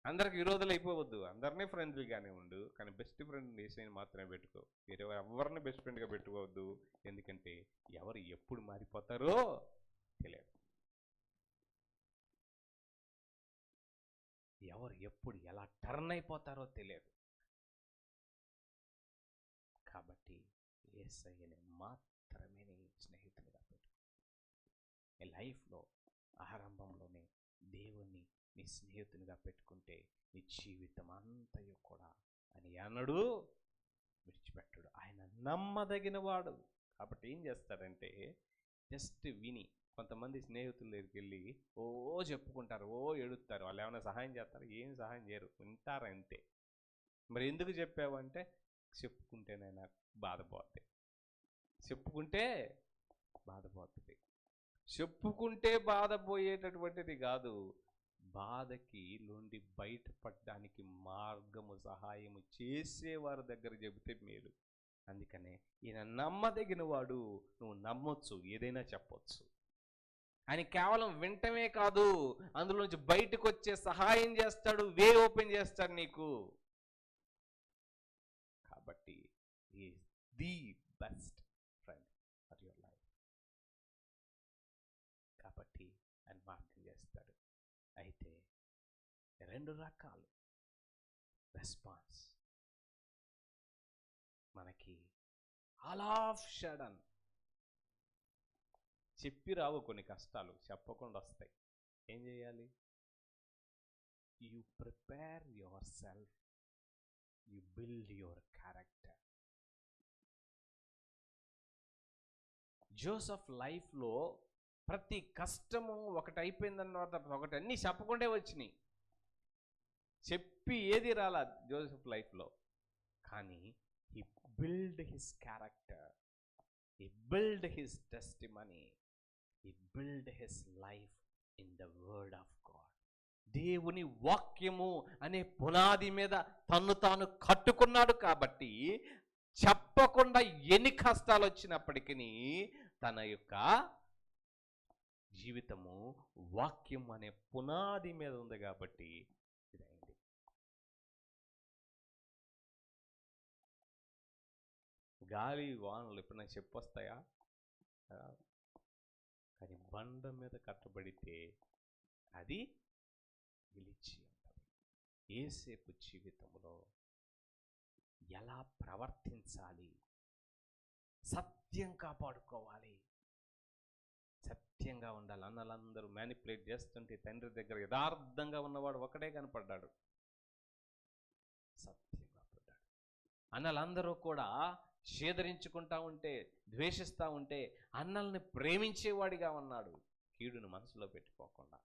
అందరికి విరోధులు అయిపోవద్దు, అందరినీ ఫ్రెండ్లీగానే ఉండు, కానీ బెస్ట్ ఫ్రెండ్ యేసయ్యను మాత్రమే పెట్టుకో. వేరే ఎవరిని బెస్ట్ ఫ్రెండ్గా పెట్టుకోవద్దు. ఎందుకంటే ఎవరు ఎప్పుడు మారిపోతారో తెలియదు. ఎవరు ఎప్పుడు ఎలా టర్న్ అయిపోతారో తెలియదు. కాబట్టి యేసయ్యని మాత్రమే నీ స్నేహితునిగా పెట్టుకో. నీ లైఫ్లో ఆరంభంలోనే దేవుణ్ణి నీ స్నేహితునిగా పెట్టుకుంటే నీ జీవితం అంతయు కూడా అని అన్నడు విడిచిపెట్టడు. ఆయన నమ్మదగిన వాడు. కాబట్టి ఏం చేస్తాడంటే, జస్ట్ విని, కొంతమంది స్నేహితుల దగ్గరికి వెళ్ళి ఓ చెప్పుకుంటారు, ఓ ఎడుస్తారు. వాళ్ళు ఏమైనా సహాయం చేస్తారు? ఏం సహాయం చేయరు, వింటారు అంతే. మరి ఎందుకు చెప్పావు అంటే, చెప్పుకుంటేనైనా బాధపోద్ది, చెప్పుకుంటే బాధపోతుంది. చెప్పుకుంటే బాధపోయేటటువంటిది కాదు, బాధకి నుండి బయటపడడానికి మార్గము సహాయము చేసేవారి దగ్గర చెబితే మేలు. అందుకనే ఈయన నమ్మదగిన వాడు. నువ్వు నమ్మొచ్చు, ఏదైనా చెప్పొచ్చు. ఆయన కేవలం వింటమే కాదు, అందులో నుంచి బయటకు వచ్చే సహాయం చేస్తాడు, వే ఓపెన్ చేస్తాడు నీకు. కాబట్టి is the best friend for your life. కాబట్టి ఆయన మార్గం చేస్తాడు. అయితే 2 రకాలు రెస్పాన్స్ మనకి. ఆల్ ఆఫ్ సడన్ చెప్పి రావు కొన్ని కష్టాలు, చెప్పకుండా వస్తాయి. ఏం చేయాలి? You prepare your self, you build your character. Joseph లైఫ్లో ప్రతి కష్టము ఒకటి అయిపోయిందన్న తర్వాత ఒకటి అన్నీ చెప్పకుండా వచ్చినాయి. చెప్పి ఏది రాలా జోసెఫ్ లైఫ్లో. కానీ he build his character, he build his testimony, he build his life in the word of God. దేవుని వాక్యము అనే పునాది మీద తన్ను తాను కట్టుకున్నాడు. కాబట్టి చెప్పకుండా ఎన్ని కష్టాలు వచ్చినప్పటికీ తన యొక్క జీవితము వాక్యం అనే పునాది మీద ఉంది. కాబట్టి ఇదైంది. గాలి వానలు ఎప్పుడైనా చెప్పొస్తాయా? కానీ బండ మీద కట్టబడితే అది నిలిచి ఉంటుంది. యేసేపు జీవితంలో ఎలా ప్రవర్తించాలి, సత్యం కాపాడుకోవాలి, సత్యంగా ఉండాలి. అన్నలందరూ మ్యానిపులేట్ చేస్తుంటే తండ్రి దగ్గర యథార్థంగా ఉన్నవాడు ఒకడే కనపడ్డాడు, సత్యంగా పడ్డాడు. అన్నలందరూ కూడా షేదరించుకుంటా ఉంటే, ద్వేషిస్తూ ఉంటే అన్నల్ని ప్రేమించేవాడిగా ఉన్నాడు, కీడును మనసులో పెట్టుకోకుండా.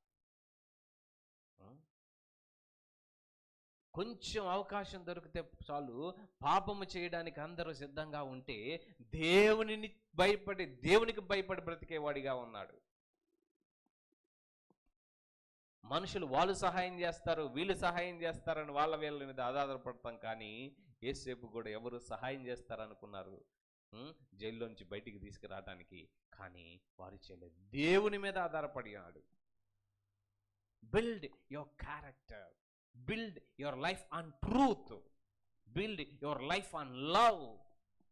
కొంచెం అవకాశం దొరికితే చాలు పాపము చేయడానికి అందరూ సిద్ధంగా ఉంటే దేవునికి భయపడి బ్రతికేవాడిగా ఉన్నాడు. మనుషులు వాళ్ళు సహాయం చేస్తారు, వీళ్ళు సహాయం చేస్తారని వీళ్ళ మీద ఆధారపడతాం. కానీ యేసేపు కూడా ఎవరు సహాయం చేస్తారనుకున్నారు జైల్లోంచి బయటికి తీసుకురావడానికి, కానీ వారు చేయలేదు. దేవుని మీద ఆధారపడినాడు. Build your character, build your life on truth, build your life on love,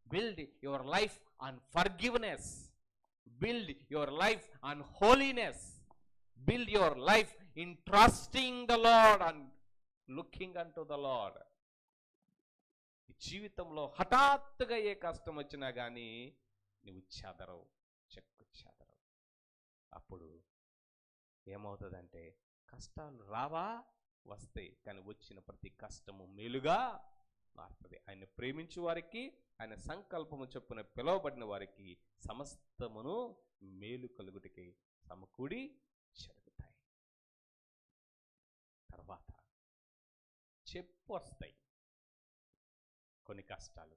build your life on forgiveness, build your life on holiness, build your life in trusting the Lord and looking unto the Lord. ఈ జీవితంలో హఠాత్తుగా ఏ కష్టం వచ్చినా కానీ నువ్వు చెదరవు, చెక్కు చెదరవు. అప్పుడు ఏమవుతుందంటే, కష్టాలు రావా? వస్తాయి, కానీ వచ్చిన ప్రతి కష్టము మేలుగా మారుతుంది. ఆయన ప్రేమించు వారికి, ఆయన సంకల్పము చొప్పున పిలువబడిన వారికి సమస్తమును మేలు కలుగుటికి సమకూడి జరుగుతాయి. తర్వాత వస్తాయి కొన్ని కష్టాలు.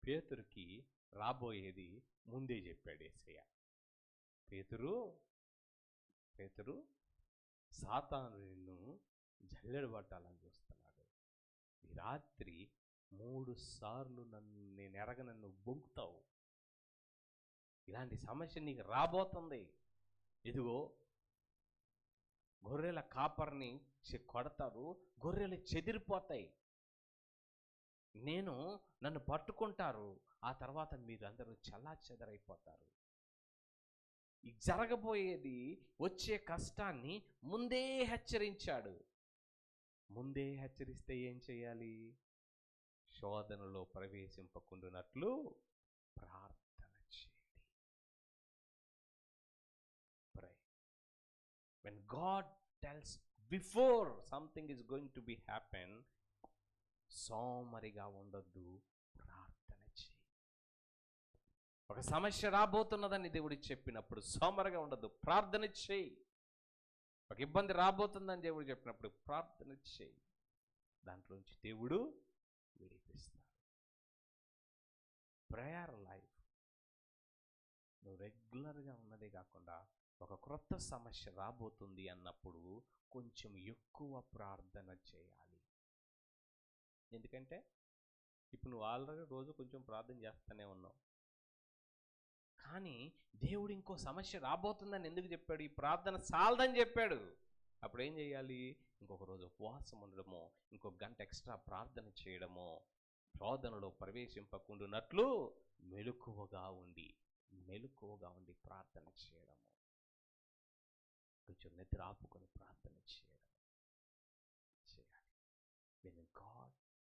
పేతురుకి రాబోయేది ముందే చెప్పాడు యేసయ్య. పేతురు సాతాను నిన్ను జల్లెడ పట్టాలని చూస్తున్నాడు. ఈ రాత్రి 3 సార్లు నేను ఎరగనన్ను బొంకుతావు. ఇలాంటి సమస్య నీకు రాబోతుంది. ఇదిగో గొర్రెల కాపర్ని కొడతారు, గొర్రెలు చెదిరిపోతాయి. నన్ను పట్టుకుంటారు, ఆ తర్వాత మీరందరూ చెల్లాచెదరైపోతారు. ఈ జరగబోయేది, వచ్చే కష్టాన్ని ముందే హెచ్చరించాడు. ముందే హెచ్చరిస్తే ఏం చేయాలి? శోధనలో ప్రవేశింపకుండునట్లు ప్రార్థన చేయండి. Pray. When God tells before something is going to be happen, సోమరిగా ఉండొద్దు, ప్రార్థన చేయి. ఒక సమస్య రాబోతున్నదని దేవుడు చెప్పినప్పుడు సోమరిగా ఉండొద్దు, ప్రార్థన చేయి. ఒక ఇబ్బంది రాబోతుందని దేవుడు చెప్పినప్పుడు ప్రార్థన చేయి. దాంట్లోంచి దేవుడు విడిపిస్తాడు. ప్రేయర్ లైఫ్ నువ్వు రెగ్యులర్గా ఉన్నదే కాకుండా ఒక క్రొత్త సమస్య రాబోతుంది అన్నప్పుడు కొంచెం ఎక్కువ ప్రార్థన చేయాలి. ఎందుకంటే ఇప్పుడు నువ్వు ఆల్రెడీ రోజు కొంచెం ప్రార్థన చేస్తూనే ఉన్నావు. కానీ దేవుడు ఇంకో సమస్య రాబోతుందని ఎందుకు చెప్పాడు? ఈ ప్రార్థన చాలదని చెప్పాడు. అప్పుడు ఏం చేయాలి? ఇంకొక రోజు ఉపవాసం ఉండడమో, ఇంకొక గంట ఎక్స్ట్రా ప్రార్థన చేయడమో, శోధనలో ప్రవేశింపకుండునట్లు మెలకువగా ఉండి ప్రార్థన చేయడము, కొంచెం నిద్ర ఆపుకొని ప్రార్థన చేయడం చేయాలి. When God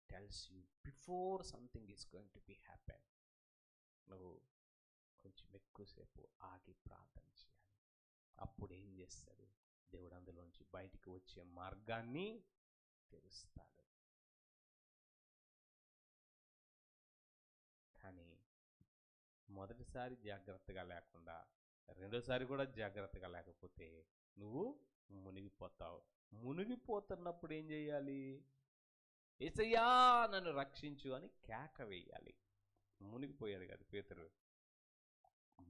tells you before something is going to be happen, నువ్వు కొంచెం ఎక్కువసేపు ఆగి ప్రార్థన చేయాలి. అప్పుడు ఏం చేస్తాడు? దేవుడు అందులోంచి బయటికి వచ్చే మార్గాన్ని తెరుస్తాడు. కానీ మొదటిసారి జాగ్రత్తగా లేకుండా రెండోసారి కూడా జాగ్రత్తగా లేకపోతే నువ్వు మునిగిపోతావు. మునిగిపోతున్నప్పుడు ఏం చేయాలి? యేసయ్యా నన్ను రక్షించు అని కేక వేయాలి. మునిగిపోయాడు కదా పేతురు,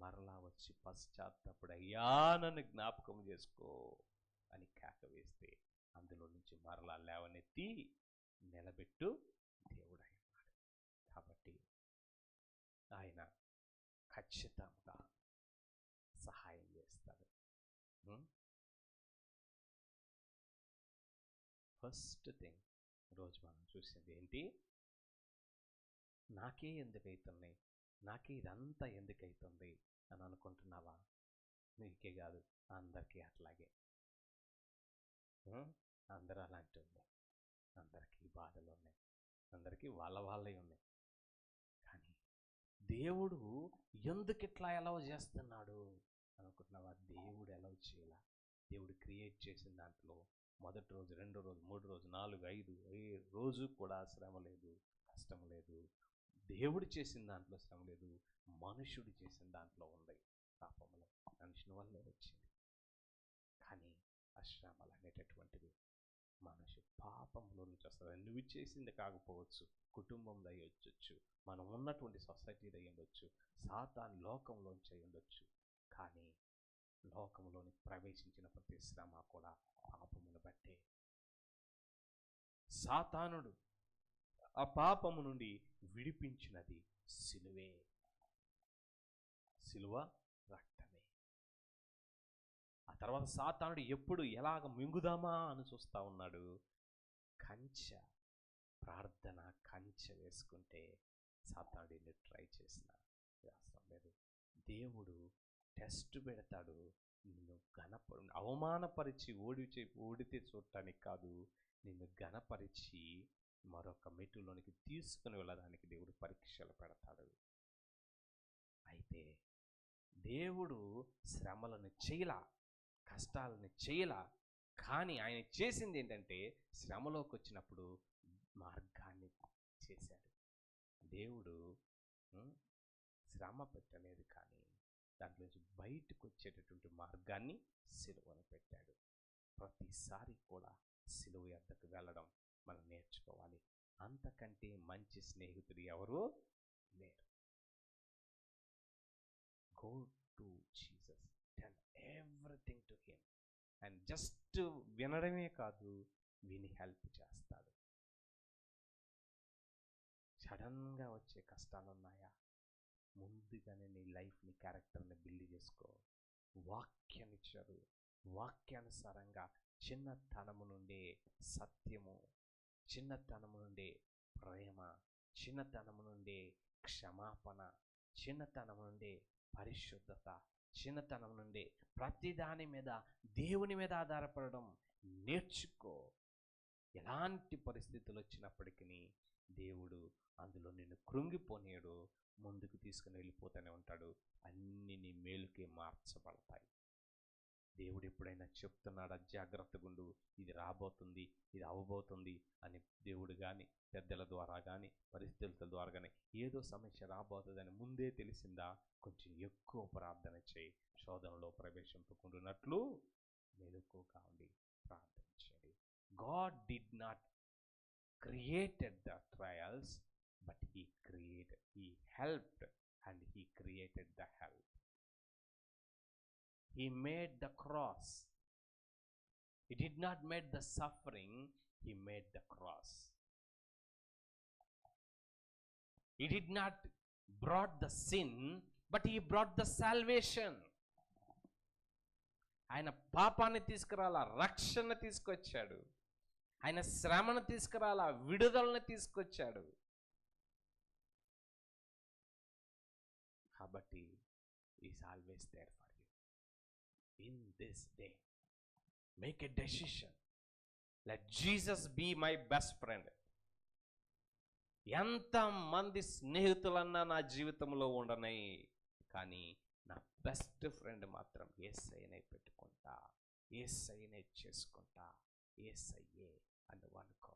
మరలా వచ్చి పశ్చాత్తాపడు, అయ్యా నన్ను జ్ఞాపకం చేసుకో అని కేక వేస్తే అందులో నుంచి మరలా లేవనెత్తి నిలబెట్టు దేవుడు అన్నాడు. కాబట్టి ఆయన ఖచ్చితంగా సహాయం చేస్తాడు. ఫస్ట్ థింగ్ రోజు మనం చూసింది ఏంటి? నాకే ఎందుకైతున్నాయి, నాకే ఇదంతా ఎందుకైతుంది అని అనుకుంటున్నావా? నీకే కాదు, అందరికీ అట్లాగే. అందరూ అలాంటి ఉన్నాయి. అందరికీ బాధలు ఉన్నాయి, అందరికీ వాళ్ళే ఉన్నాయి. కానీ దేవుడు ఎందుకు ఇట్లా ఎలవ్ చేస్తున్నాడు అనుకుంటున్నావా? దేవుడు ఎలవ్ చేయాల. దేవుడు క్రియేట్ చేసిన దాంట్లో మొదటి రోజు, రెండో రోజు, మూడో రోజు, 4, 5 ఏ రోజు కూడా శ్రమ లేదు, కష్టం లేదు. దేవుడు చేసిన దాంట్లో శ్రమ లేదు, మనుషుడు చేసిన దాంట్లో ఉంది. పాపములు మనుషుని వల్లే వచ్చింది. కానీ ఆ శ్రమలు అనేటటువంటిది మనిషి పాపంలో నుంచి వస్తుంది. నువ్వు చేసింది కాకపోవచ్చు, కుటుంబంలో అయ్యొచ్చు, మనం ఉన్నటువంటి సొసైటీలో అయ్యుండొచ్చు, సాతాను లోకంలోంచి అయ్యుండొచ్చు. కానీ లోకంలోని ప్రవేశించిన ప్రతి శ్రమ కూడా పాపమును బట్టే. సాతానుడు ఆ పాపము నుండి విడిపించినది సిలువే, సిలువ రక్తమే. ఆ తర్వాత సాతానుడు ఎప్పుడు ఎలాగ మింగుదామా అని చూస్తూ ఉన్నాడు. కంచె, ప్రార్థన కంచె వేసుకుంటే సాతానుడు ఎన్ని ట్రై చేసినా అవసరం లేదు. దేవుడు టెస్ట్ పెడతాడు. నిన్ను అవమానపరిచి ఓడితే చూడటానికి కాదు, నిన్ను ఘనపరిచి మరొక మెట్టులోనికి తీసుకుని వెళ్ళడానికి దేవుడు పరీక్షలు పెడతాడు. అయితే దేవుడు శ్రమలను చేయలా, కష్టాలను చేయలా. కానీ ఆయన చేసింది ఏంటంటే శ్రమలోకి వచ్చినప్పుడు మార్గాన్ని చేశాడు. దేవుడు శ్రమ పెట్టలేదు, కానీ దాంట్లోంచి బయటకు వచ్చేటటువంటి మార్గాన్ని సిలువను పెట్టాడు. ప్రతిసారి కూడా సిలువ యొద్దకు వెళ్ళడం మనం నేర్చుకోవాలి. అంతకంటే మంచి స్నేహితుడు ఎవరు లేరు. Go to Jesus, tell everything to him. And just వినడమే కాదు, విని హెల్ప్ చేస్తాడు. సడన్గా వచ్చే కష్టాలు ఉన్నాయా? ముందుగానే నీ లైఫ్ని, క్యారెక్టర్ని బిల్డ్ చేసుకో. వాక్యాన్ని చదువు. వాక్యానుసారంగా చిన్నతనము నుండే సత్యము, చిన్నతనము నుండే ప్రేమ, చిన్నతనము నుండే క్షమాపణ, చిన్నతనము నుండే పరిశుద్ధత, చిన్నతనం నుండే ప్రతిదాని మీద దేవుని మీద ఆధారపడడం నేర్చుకో. ఎలాంటి పరిస్థితులు వచ్చినప్పటికీ దేవుడు అందులో నిన్ను కృంగిపోనీయడు, ముందుకు తీసుకుని వెళ్ళిపోతూనే ఉంటాడు. అన్ని నీ మేలుకే మార్చబడతాయి. దేవుడు ఎప్పుడైనా చెప్తున్నాడా, జాగ్రత్తగా ఉండు, ఇది రాబోతుంది, ఇది అవ్వబోతుంది అని దేవుడు కానీ, పెద్దల ద్వారా కానీ, పరిస్థితుల ద్వారా కానీ ఏదో సమస్య రాబోతుందని ముందే తెలిసిందా? కొంచెం ఎక్కువ ప్రార్థన చేయి. శోధనలో ప్రవేశింపకుండానట్లు మెలకువగా ఉండి ప్రార్థన చేయండి. God did not created the trials, but he helped, and he created the help. He made the cross. He did not make the suffering, he made the cross. He did not brought the sin, but he brought the salvation. ఆయన పాపాన్ని తీసుకురాలా, రక్షణ తీసుకొచ్చాడు. ఆయన శ్రమను తీసుకురాలా, విడుదలను తీసుకొచ్చాడు. కాబట్టి is always there for you. In this day make a decision, let Jesus be my best friend. ఎంతమంది స్నేహితులన్నా నా జీవితంలో ఉండనై, కానీ నా బెస్ట్ ఫ్రెండ్ మాత్రం యేసయ్యనే పెట్టుకుంటా, యేసయ్యనే చేసుకుంటా, యేసయ్యే అని అనుకో.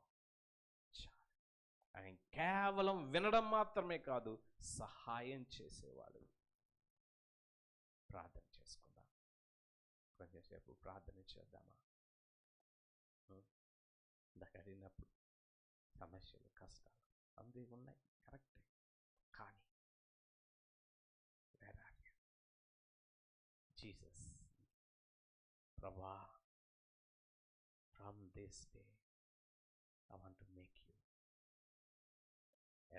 చాలు. ఆయన కేవలం వినడం మాత్రమే కాదు, సహాయం చేసేవాడు. ప్రార్థన చేసుకుందాం. కొంచెంసేపు ప్రార్థన చేద్దామా? ఇందాక అడిగినప్పుడు సమస్యలు, కష్టాలు అందే ఉన్నాయి, కరెక్టే. కానీ వేర్ ఆర్ యు? జీసస్, ప్రభా, from this day I want to make you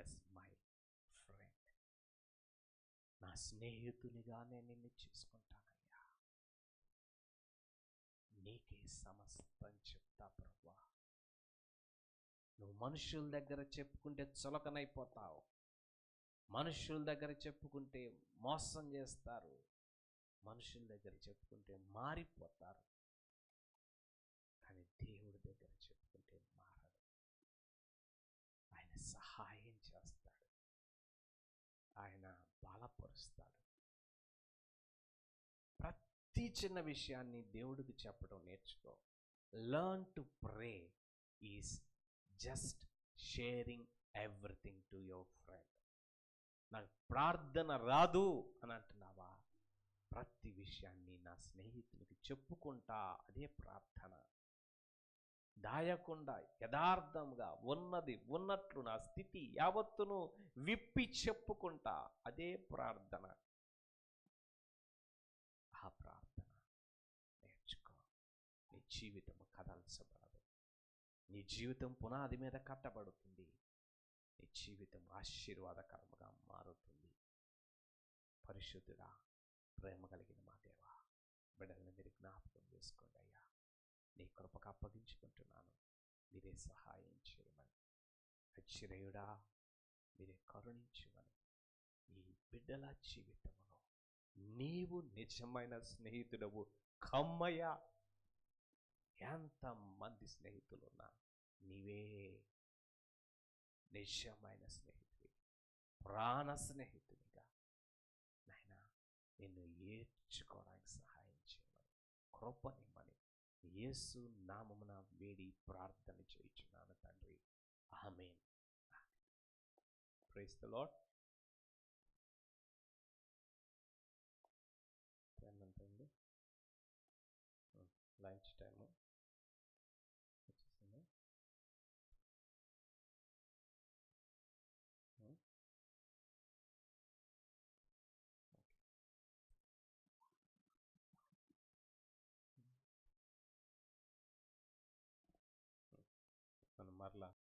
as my friend. నా స్నేహితునిగా నేను నిన్ను చేసుకుంటానయ్యా. నీకే సమస్తం చెప్తా ప్రభా. నువ్వు మనుషుల దగ్గర చెప్పుకుంటే చులకనైపోతావు. మనుషుల దగ్గర చెప్పుకుంటే మోసం చేస్తారు. మనుషుల దగ్గర చెప్పుకుంటే మారిపోతారు. కానీ దేవుడి దగ్గర చెప్పుకుంటే మారడు. ఆయన సహాయం చేస్తాడు. ఆయన బలపరుస్తాడు. ప్రతి చిన్న విషయాన్ని దేవుడికి చెప్పడం నేర్చుకో. Learn to pray is just sharing everything to your friend. నాకు ప్రార్థన రాదు అని అంటున్నావా? ప్రతి విషయాన్ని నా స్నేహితునికి చెప్పుకుంటా, అదే ప్రార్థన. దాయకుండా యథార్థంగా ఉన్నది ఉన్నట్లు నా స్థితి యావత్తును విప్పి చెప్పుకుంటా, అదే ప్రార్థన. ఆ ప్రార్థన నేర్చుకో. నీ జీవితం కదల్చబడదు. నీ జీవితం పునాది మీద కట్టబడుతుంది. నీ జీవితం ఆశీర్వాదకరముగా మారుతుంది. పరిశుద్ధుడా, ప్రేమ కలిగిన మా దేవా, బిడ్డలను మీరు జ్ఞాపకం చేసుకోండి అయ్యా. నీ కృపకు అప్పగించుకుంటున్నాను. మీరే సహాయం చేయమని. అచ్చిరేయుడా, మీరే కరుణించమని. ఈ బిడ్డల జీవితంలో నీవు నిజమైన స్నేహితుడవు కమ్మయ్య. ఎంతమంది స్నేహితులున్నా నీవే నిజమైన స్నేహితుడి, ప్రాణ స్నేహితుడిగా నాయనా నిన్ను ఏడ్చుకోవడానికి సహాయం చేయమని, కృపనిమ్మని యేసు నామమున వేడి ప్రార్థన చేయుచున్నాను తండ్రి. ఆమేన్. Praise the lord.